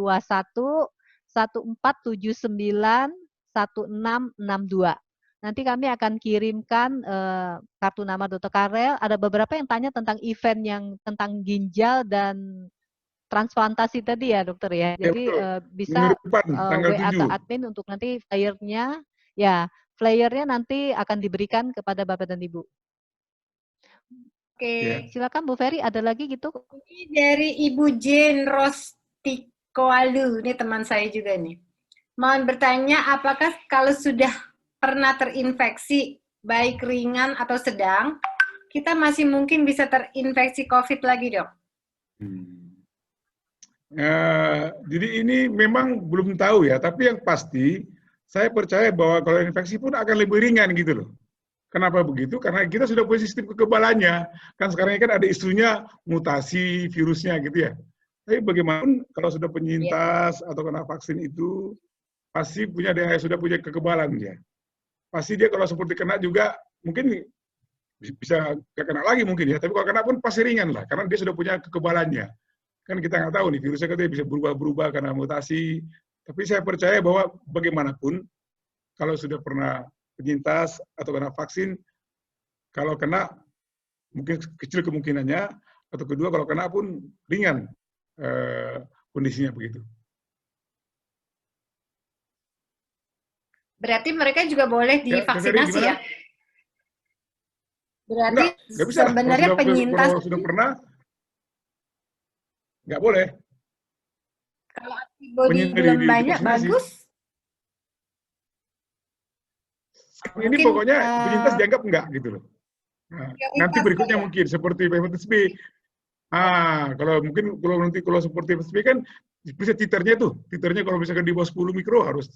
Speaker 1: 1479 1662. Nanti kami akan kirimkan kartu nama Dr. Karel. Ada beberapa yang tanya tentang event yang tentang ginjal dan transplantasi tadi ya dokter ya. Jadi bisa WA ke admin untuk nanti flyernya. Ya, flyernya nanti akan diberikan kepada Bapak dan Ibu.
Speaker 2: Oke.
Speaker 1: Silakan Bu Ferry, ada lagi gitu?
Speaker 2: Ini dari Ibu Jane Rostikoalu. Ini teman saya juga nih. Mohon bertanya, apakah kalau sudah pernah terinfeksi, baik ringan atau sedang, kita masih mungkin bisa terinfeksi COVID lagi, Dok?
Speaker 3: Jadi ini memang belum tahu ya, tapi yang pasti saya percaya bahwa kalau infeksi pun akan lebih ringan gitu loh. Kenapa begitu? Karena kita sudah punya sistem kekebalannya. Kan sekarang ini kan ada isunya mutasi virusnya gitu ya. Tapi bagaimanapun kalau sudah penyintas atau kena vaksin itu, pasti sudah punya kekebalan dia. Pasti dia kalau seperti kena juga mungkin bisa nggak kena lagi mungkin ya, tapi kalau kena pun pasti ringan lah, karena dia sudah punya kekebalannya. Kan kita nggak tahu nih virusnya kan dia bisa berubah-berubah karena mutasi. Tapi saya percaya bahwa bagaimanapun kalau sudah pernah penyintas atau kena vaksin, kalau kena mungkin kecil kemungkinannya, atau kedua kalau kena pun ringan kondisinya begitu.
Speaker 2: Berarti mereka juga boleh divaksinasi ya? Berarti
Speaker 3: nggak bisa.
Speaker 2: sebenarnya penyintas
Speaker 3: kalau sudah pernah, nggak boleh.
Speaker 2: Kalau antibody belum banyak, bagus.
Speaker 3: Ini pokoknya penyintas dianggap enggak gitu loh. Nah, nanti berikutnya mungkin seperti hepatitis B. Kalau seperti hepatitis B kan bisa titernya kalau misalkan di bawah 10 mikro harus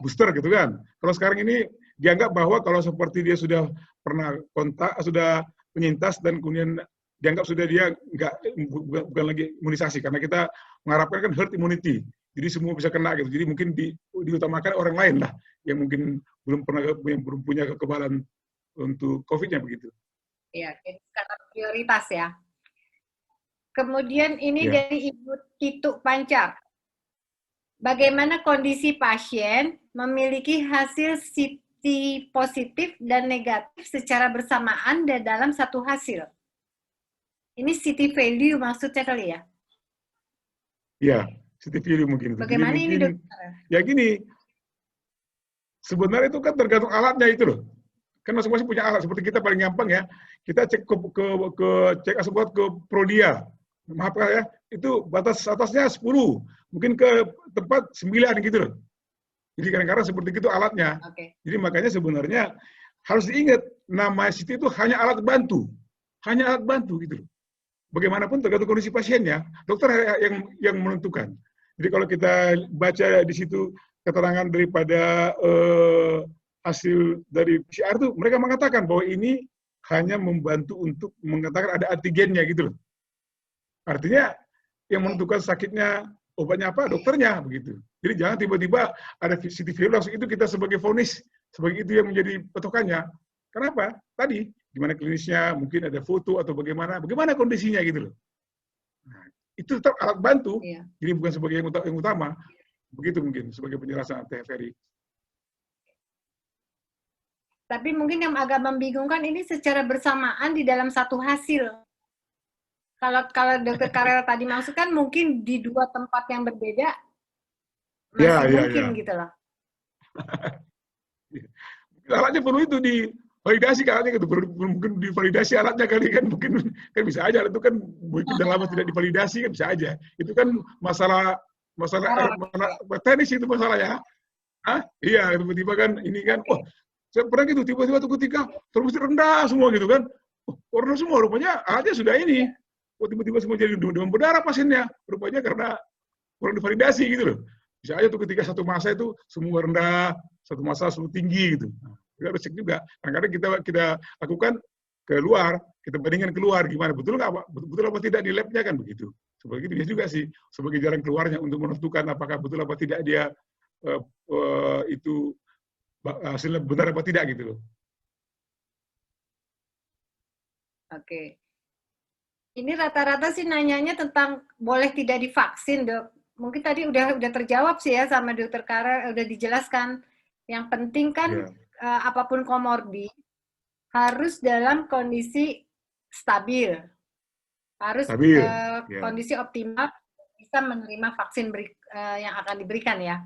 Speaker 3: booster gitu kan. Kalau sekarang ini dianggap bahwa kalau seperti dia sudah pernah kontak, sudah penyintas dan kemudian dianggap sudah dia bukan lagi imunisasi, karena kita mengharapkan kan herd immunity. Jadi semua bisa kena gitu. Jadi mungkin diutamakan orang lain lah yang mungkin belum punya kekebalan untuk COVID-nya begitu.
Speaker 2: Iya, karena prioritas ya. Kemudian ini dari Ibu Titu Pancar. bagaimana kondisi pasien memiliki hasil CT positif dan negatif secara bersamaan dan dalam satu hasil. Ini CT value maksudnya kali ya?
Speaker 3: Iya, CT value mungkin.
Speaker 2: Bagaimana ini, dokter?
Speaker 3: Ya gini, sebenarnya itu kan tergantung alatnya itu loh. Kan masing-masing punya alat. Seperti kita paling gampang ya, kita cek ke cek asbot ke Prodia. Maaf ya, itu batas atasnya 10, mungkin ke tempat 9 gitu loh. Jadi kadang-kadang seperti itu alatnya. Jadi makanya sebenarnya harus diingat, nama CT itu hanya alat bantu. Hanya alat bantu gitu loh. Bagaimanapun tergantung kondisi pasiennya, dokter yang menentukan. Jadi kalau kita baca di situ keterangan daripada hasil dari PCR itu, mereka mengatakan bahwa ini hanya membantu untuk mengatakan ada antigennya gitu loh. Artinya yang menentukan sakitnya, obatnya apa, dokternya begitu. Jadi jangan tiba-tiba ada CT value langsung itu kita sebagai vonis, sebagai itu yang menjadi patokannya. Kenapa? Tadi gimana klinisnya, mungkin ada foto atau bagaimana kondisinya gitu loh. Nah, itu tetap alat bantu, jadi bukan sebagai yang utama. Begitu mungkin sebagai penjelasan Teh Ferry.
Speaker 2: Tapi mungkin yang agak membingungkan ini secara bersamaan di dalam satu hasil. Kalau Dokter Karel tadi maksud kan mungkin di dua tempat yang berbeda masih mungkin gitu loh.
Speaker 3: Alatnya perlu itu divalidasi alatnya gitu, mungkin divalidasi alatnya kali kan, mungkin kan bisa aja itu kan mungkin udah lama tidak divalidasi kan bisa aja. Itu kan masalah teknis itu masalahnya. Iya, tiba-tiba kan ini kan, saya pernah gitu tiba-tiba tuh ketika terus rendah semua gitu kan. Rendah semua rupanya alatnya sudah ini. Tiba-tiba semua jadi demam berdarah pasiennya. Rupanya karena kurang divalidasi gitu loh. Bisa aja tuh ketika satu masa itu semua rendah, satu masa semua tinggi gitu. Kita harus cek juga. Kadang-kadang kita lakukan keluar, kita bandingkan keluar gimana, betul apa tidak di labnya kan begitu. Sebagai itu dia juga sih sebagai jalan keluarnya untuk menentukan apakah betul apa tidak dia itu hasilnya benar apa tidak gitu loh.
Speaker 2: Oke. Ini rata-rata sih nanyanya tentang boleh tidak divaksin, Dok. Mungkin tadi udah terjawab sih ya sama Dokter Karel, udah dijelaskan. Yang penting kan apapun komorbid harus dalam kondisi stabil. Harus kondisi optimal bisa menerima vaksin yang akan diberikan ya.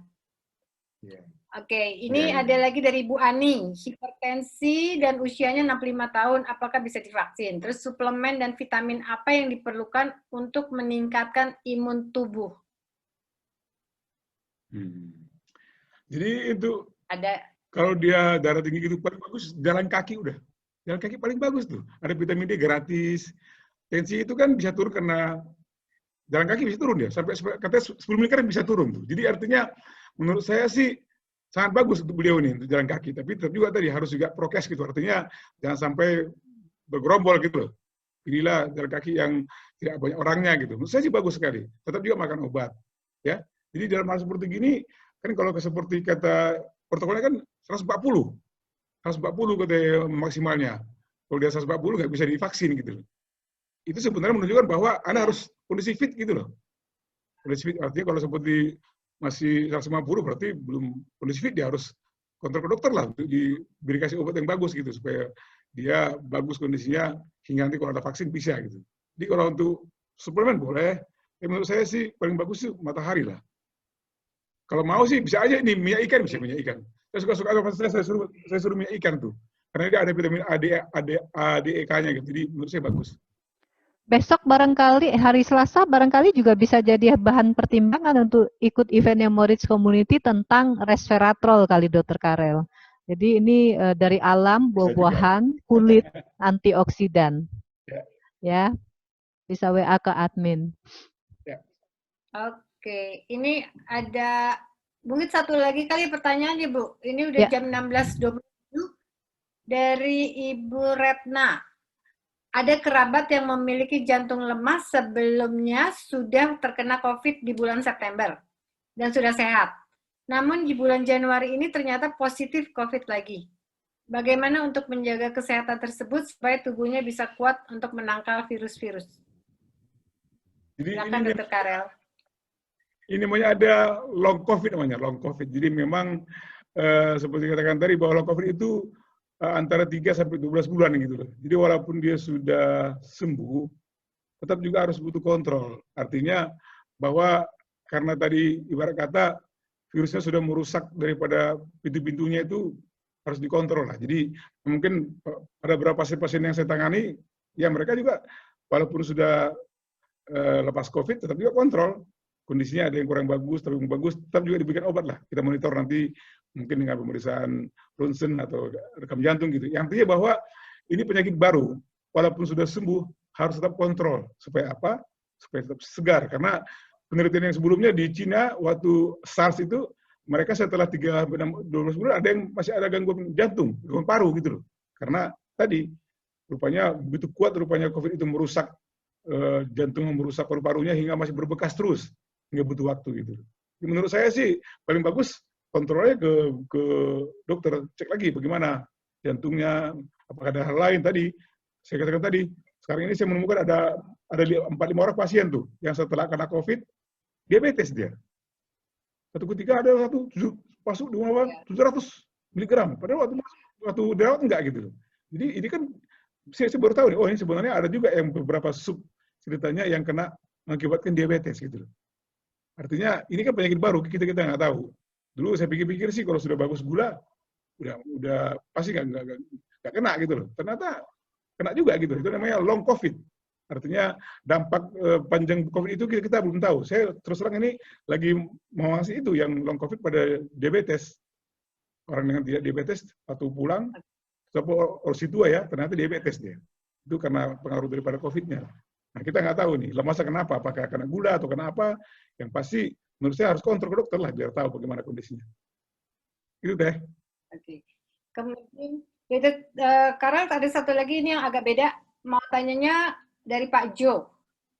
Speaker 2: Oke, ini ada lagi dari Bu Ani, hipertensi dan usianya 65 tahun, apakah bisa divaksin? Terus suplemen dan vitamin apa yang diperlukan untuk meningkatkan imun tubuh?
Speaker 3: Jadi itu
Speaker 2: ada
Speaker 3: kalau dia darah tinggi gitu paling bagus jalan kaki udah. Jalan kaki paling bagus tuh. Ada vitamin D gratis. Tensi itu kan bisa turun karena jalan kaki bisa turun ya. Sampai katanya 10 mg bisa turun tuh. Jadi artinya menurut saya sih sangat bagus untuk beliau ini untuk jalan kaki. Tapi tetap juga tadi harus juga prokes gitu. Artinya jangan sampai bergerombol gitu loh. Inilah jalan kaki yang tidak banyak orangnya gitu. Menurut saya sih bagus sekali. Tetap juga makan obat. Ya. Jadi dalam hal seperti gini, kan kalau seperti kata protokolnya kan 140 kata maksimalnya. Kalau dia 140 nggak bisa divaksin gitu loh. Itu sebenarnya menunjukkan bahwa Anda harus kondisi fit gitu loh. Kondisi fit artinya kalau seperti masih 150 berarti belum kondisi fit, dia harus kontrol ke dokter lah untuk diberi kasih obat yang bagus gitu supaya dia bagus kondisinya hingga nanti kalau ada vaksin bisa gitu. Jadi kalau untuk suplemen boleh, menurut saya sih paling bagus sih matahari lah. Kalau mau sih bisa aja ini minyak ikan, bisa minyak ikan. Saya suka saya suruh minyak ikan tuh. Karena dia ada vitamin ADEK-nya gitu. Jadi menurut saya bagus.
Speaker 1: Besok barangkali hari Selasa barangkali juga bisa jadi bahan pertimbangan untuk ikut eventnya Moritz Community tentang resveratrol kali Dokter Karel. Jadi ini dari alam, buah-buahan, kulit, antioksidan. Ya. Bisa WA ke admin.
Speaker 2: Oke, ini ada mungkin satu lagi kali pertanyaannya, Bu. Ini udah jam 16.27 dari Ibu Retna. Ada kerabat yang memiliki jantung lemah sebelumnya sudah terkena COVID di bulan September dan sudah sehat. Namun di bulan Januari ini ternyata positif COVID lagi. Bagaimana untuk menjaga kesehatan tersebut supaya tubuhnya bisa kuat untuk menangkal virus-virus? Silakan Dokter Karel.
Speaker 3: ini namanya ada long COVID namanya, long COVID. Jadi memang seperti katakan tadi bahwa long COVID itu antara 3 sampai 12 bulan gitu loh. Jadi walaupun dia sudah sembuh, tetap juga harus butuh kontrol. Artinya bahwa karena tadi ibarat kata virusnya sudah merusak daripada pintu-pintunya itu harus dikontrol lah. Jadi mungkin pada beberapa pasien-pasien yang saya tangani, ya mereka juga walaupun sudah lepas COVID, tetap juga kontrol. Kondisinya ada yang kurang bagus, tapi yang bagus, tetap juga diberikan obat lah. Kita monitor nanti mungkin dengan pemeriksaan ronsen atau rekam jantung gitu. Yang artinya bahwa ini penyakit baru, walaupun sudah sembuh, harus tetap kontrol. Supaya apa? Supaya tetap segar. Karena penelitian yang sebelumnya di Cina, waktu SARS itu, mereka setelah 3-12 bulan ada yang masih ada gangguan jantung, gangguan paru gitu loh. Karena tadi, rupanya begitu kuat rupanya COVID itu merusak jantung, merusak paru-parunya hingga masih berbekas terus. Nggak butuh waktu gitu. Menurut saya sih paling bagus kontrolnya ke dokter, cek lagi bagaimana jantungnya, apakah ada hal lain tadi. Saya katakan tadi, sekarang ini saya menemukan ada 4-5 orang pasien tuh yang setelah kena COVID diabetes dia. Satu ketika ada masuk 700 miligram, padahal waktu dirawat enggak gitu. Jadi ini kan saya baru tahu nih, oh ini sebenarnya ada juga yang beberapa sub ceritanya yang kena mengakibatkan diabetes gitu loh. Artinya ini kan penyakit baru, kita nggak tahu. Dulu saya pikir-pikir sih kalau sudah bagus gula, udah pasti nggak kena gitu loh. Ternyata kena juga gitu. Itu namanya long COVID. Artinya dampak panjang COVID itu kita belum tahu. Saya terus terang ini lagi mengawasi itu yang long COVID pada diabetes. Orang dengan tidak diabetes waktu pulang, atau tua ya, ternyata diabetes dia. Itu karena pengaruh daripada COVID-nya. Nah, kita nggak tahu nih, lemasnya kenapa, apakah kena gula atau kenapa, yang pasti menurut saya harus kontrol ke dokter lah, biar tahu bagaimana kondisinya. Itu deh.
Speaker 2: Oke. Kemudian, karena ada satu lagi ini yang agak beda, mau tanyanya dari Pak Jo,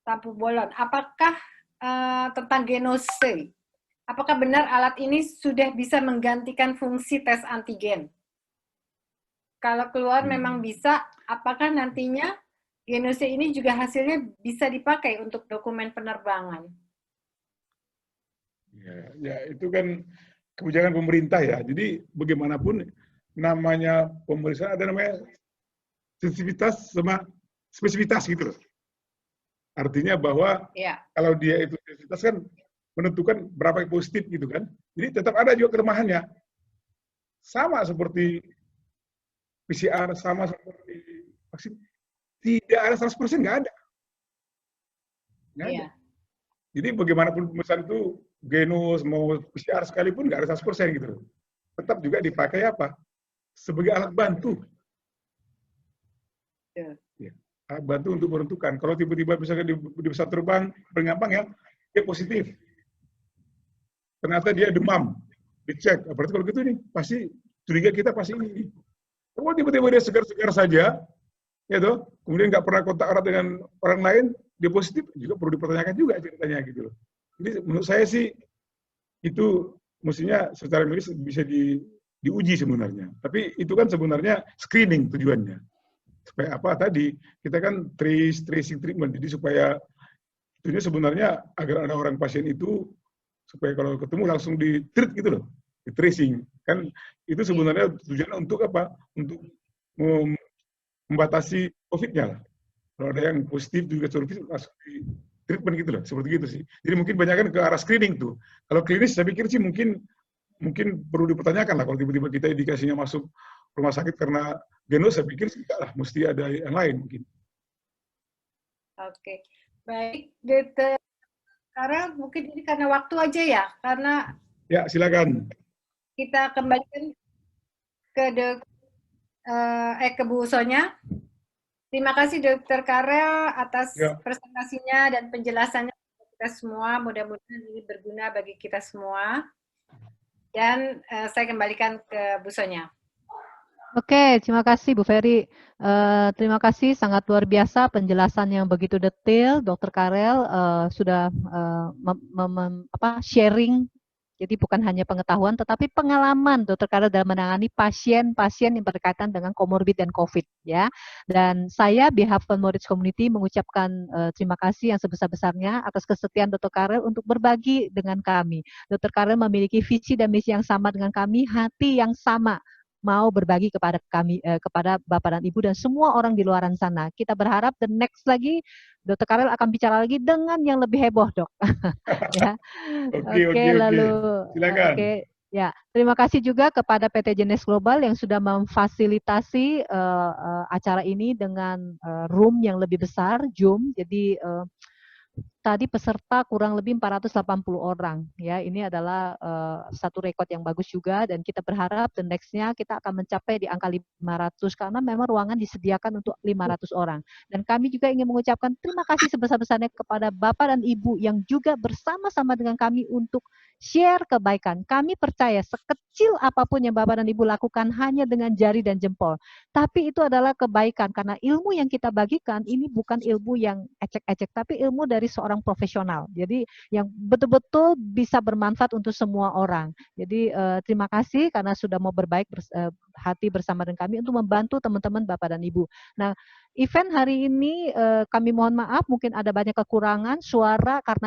Speaker 2: Tampu Bolon, apakah tentang genose, apakah benar alat ini sudah bisa menggantikan fungsi tes antigen? Kalau keluar memang bisa, apakah nantinya genose ini juga hasilnya bisa dipakai untuk dokumen penerbangan?
Speaker 3: Ya, itu kan kebijakan pemerintah ya. Jadi bagaimanapun namanya pemeriksaan ada namanya sensitivitas sama spesifitas gitu loh. Artinya bahwa kalau dia itu sensitivitas kan menentukan berapa yang positif gitu kan. Jadi tetap ada juga kelemahannya. Sama seperti PCR, sama seperti vaksin. Tidak ada 100%, nggak ada. Nggak ada. Jadi bagaimanapun pemeriksaan itu, genus, mau PCR sekalipun, nggak ada 100% gitu. Tetap juga dipakai apa? Sebagai alat bantu. Ya, alat bantu untuk menentukan. Kalau tiba-tiba misalkan di pesawat terbang, paling gampang ya, dia positif. Ternyata dia demam. Dicek. Berarti kalau gitu nih, pasti curiga kita pasti ini. Kalau tiba-tiba dia segar-segar saja, ya toh, kemudian nggak pernah kontak erat dengan orang lain, dia positif, juga perlu dipertanyakan juga ceritanya gitu loh. Jadi menurut saya sih, itu mestinya secara medis bisa diuji sebenarnya. Tapi itu kan sebenarnya screening tujuannya. Supaya apa tadi, kita kan tracing treatment, jadi supaya itunya sebenarnya agar ada orang pasien itu, supaya kalau ketemu langsung di-treat gitu loh, di-tracing. Kan itu sebenarnya tujuannya untuk apa? Untuk membatasi COVID-nya lah. Kalau ada yang positif juga langsung di treatment gitu loh, seperti gitu sih. Jadi mungkin banyak kan ke arah screening tuh. Kalau klinis saya pikir sih mungkin perlu dipertanyakan lah kalau tiba-tiba kita indikasinya masuk rumah sakit karena genus, saya pikir sih enggak lah, mesti ada yang lain mungkin.
Speaker 2: Oke, baik. Karena mungkin ini karena waktu aja ya, karena
Speaker 3: ya silakan.
Speaker 2: Kita kembalikan ke Bu Sonya. Terima kasih Dr. Karel atas presentasinya dan penjelasannya untuk kita semua. Mudah-mudahan ini berguna bagi kita semua. Dan saya kembalikan ke Bu Sonya.
Speaker 1: Oke, terima kasih Bu Ferry. Terima kasih, sangat luar biasa penjelasan yang begitu detail. Dr. Karel sudah sharing Jadi bukan hanya pengetahuan, tetapi pengalaman Dr. Karel dalam menangani pasien-pasien yang berkaitan dengan komorbid dan COVID, ya. Dan saya behalf Moritz Community mengucapkan terima kasih yang sebesar-besarnya atas kesetiaan Dr. Karel untuk berbagi dengan kami. Dr. Karel memiliki visi dan misi yang sama dengan kami, hati yang sama, mau berbagi kepada kami, kepada Bapak dan Ibu dan semua orang di luar sana. Kita berharap the next lagi Dr. Karel akan bicara lagi dengan yang lebih heboh, Dok. Ya. Oke, lalu
Speaker 3: silakan.
Speaker 1: Oke, ya. Terima kasih juga kepada PT Genesis Global yang sudah memfasilitasi acara ini dengan room yang lebih besar, Zoom. Jadi tadi peserta kurang lebih 480 orang, ya. Ini adalah satu rekod yang bagus juga, dan kita berharap the next-nya kita akan mencapai di angka 500 karena memang ruangan disediakan untuk 500 orang. Dan kami juga ingin mengucapkan terima kasih sebesar-besarnya kepada Bapak dan Ibu yang juga bersama-sama dengan kami untuk share kebaikan. Kami percaya sekecil apapun yang Bapak dan Ibu lakukan hanya dengan jari dan jempol, tapi itu adalah kebaikan karena ilmu yang kita bagikan ini bukan ilmu yang ecek-ecek, tapi ilmu dari seorang profesional. Jadi yang betul-betul bisa bermanfaat untuk semua orang. Jadi terima kasih karena sudah mau berbaik hati bersama dengan kami untuk membantu teman-teman Bapak dan Ibu. Nah, event hari ini kami mohon maaf mungkin ada banyak kekurangan suara karena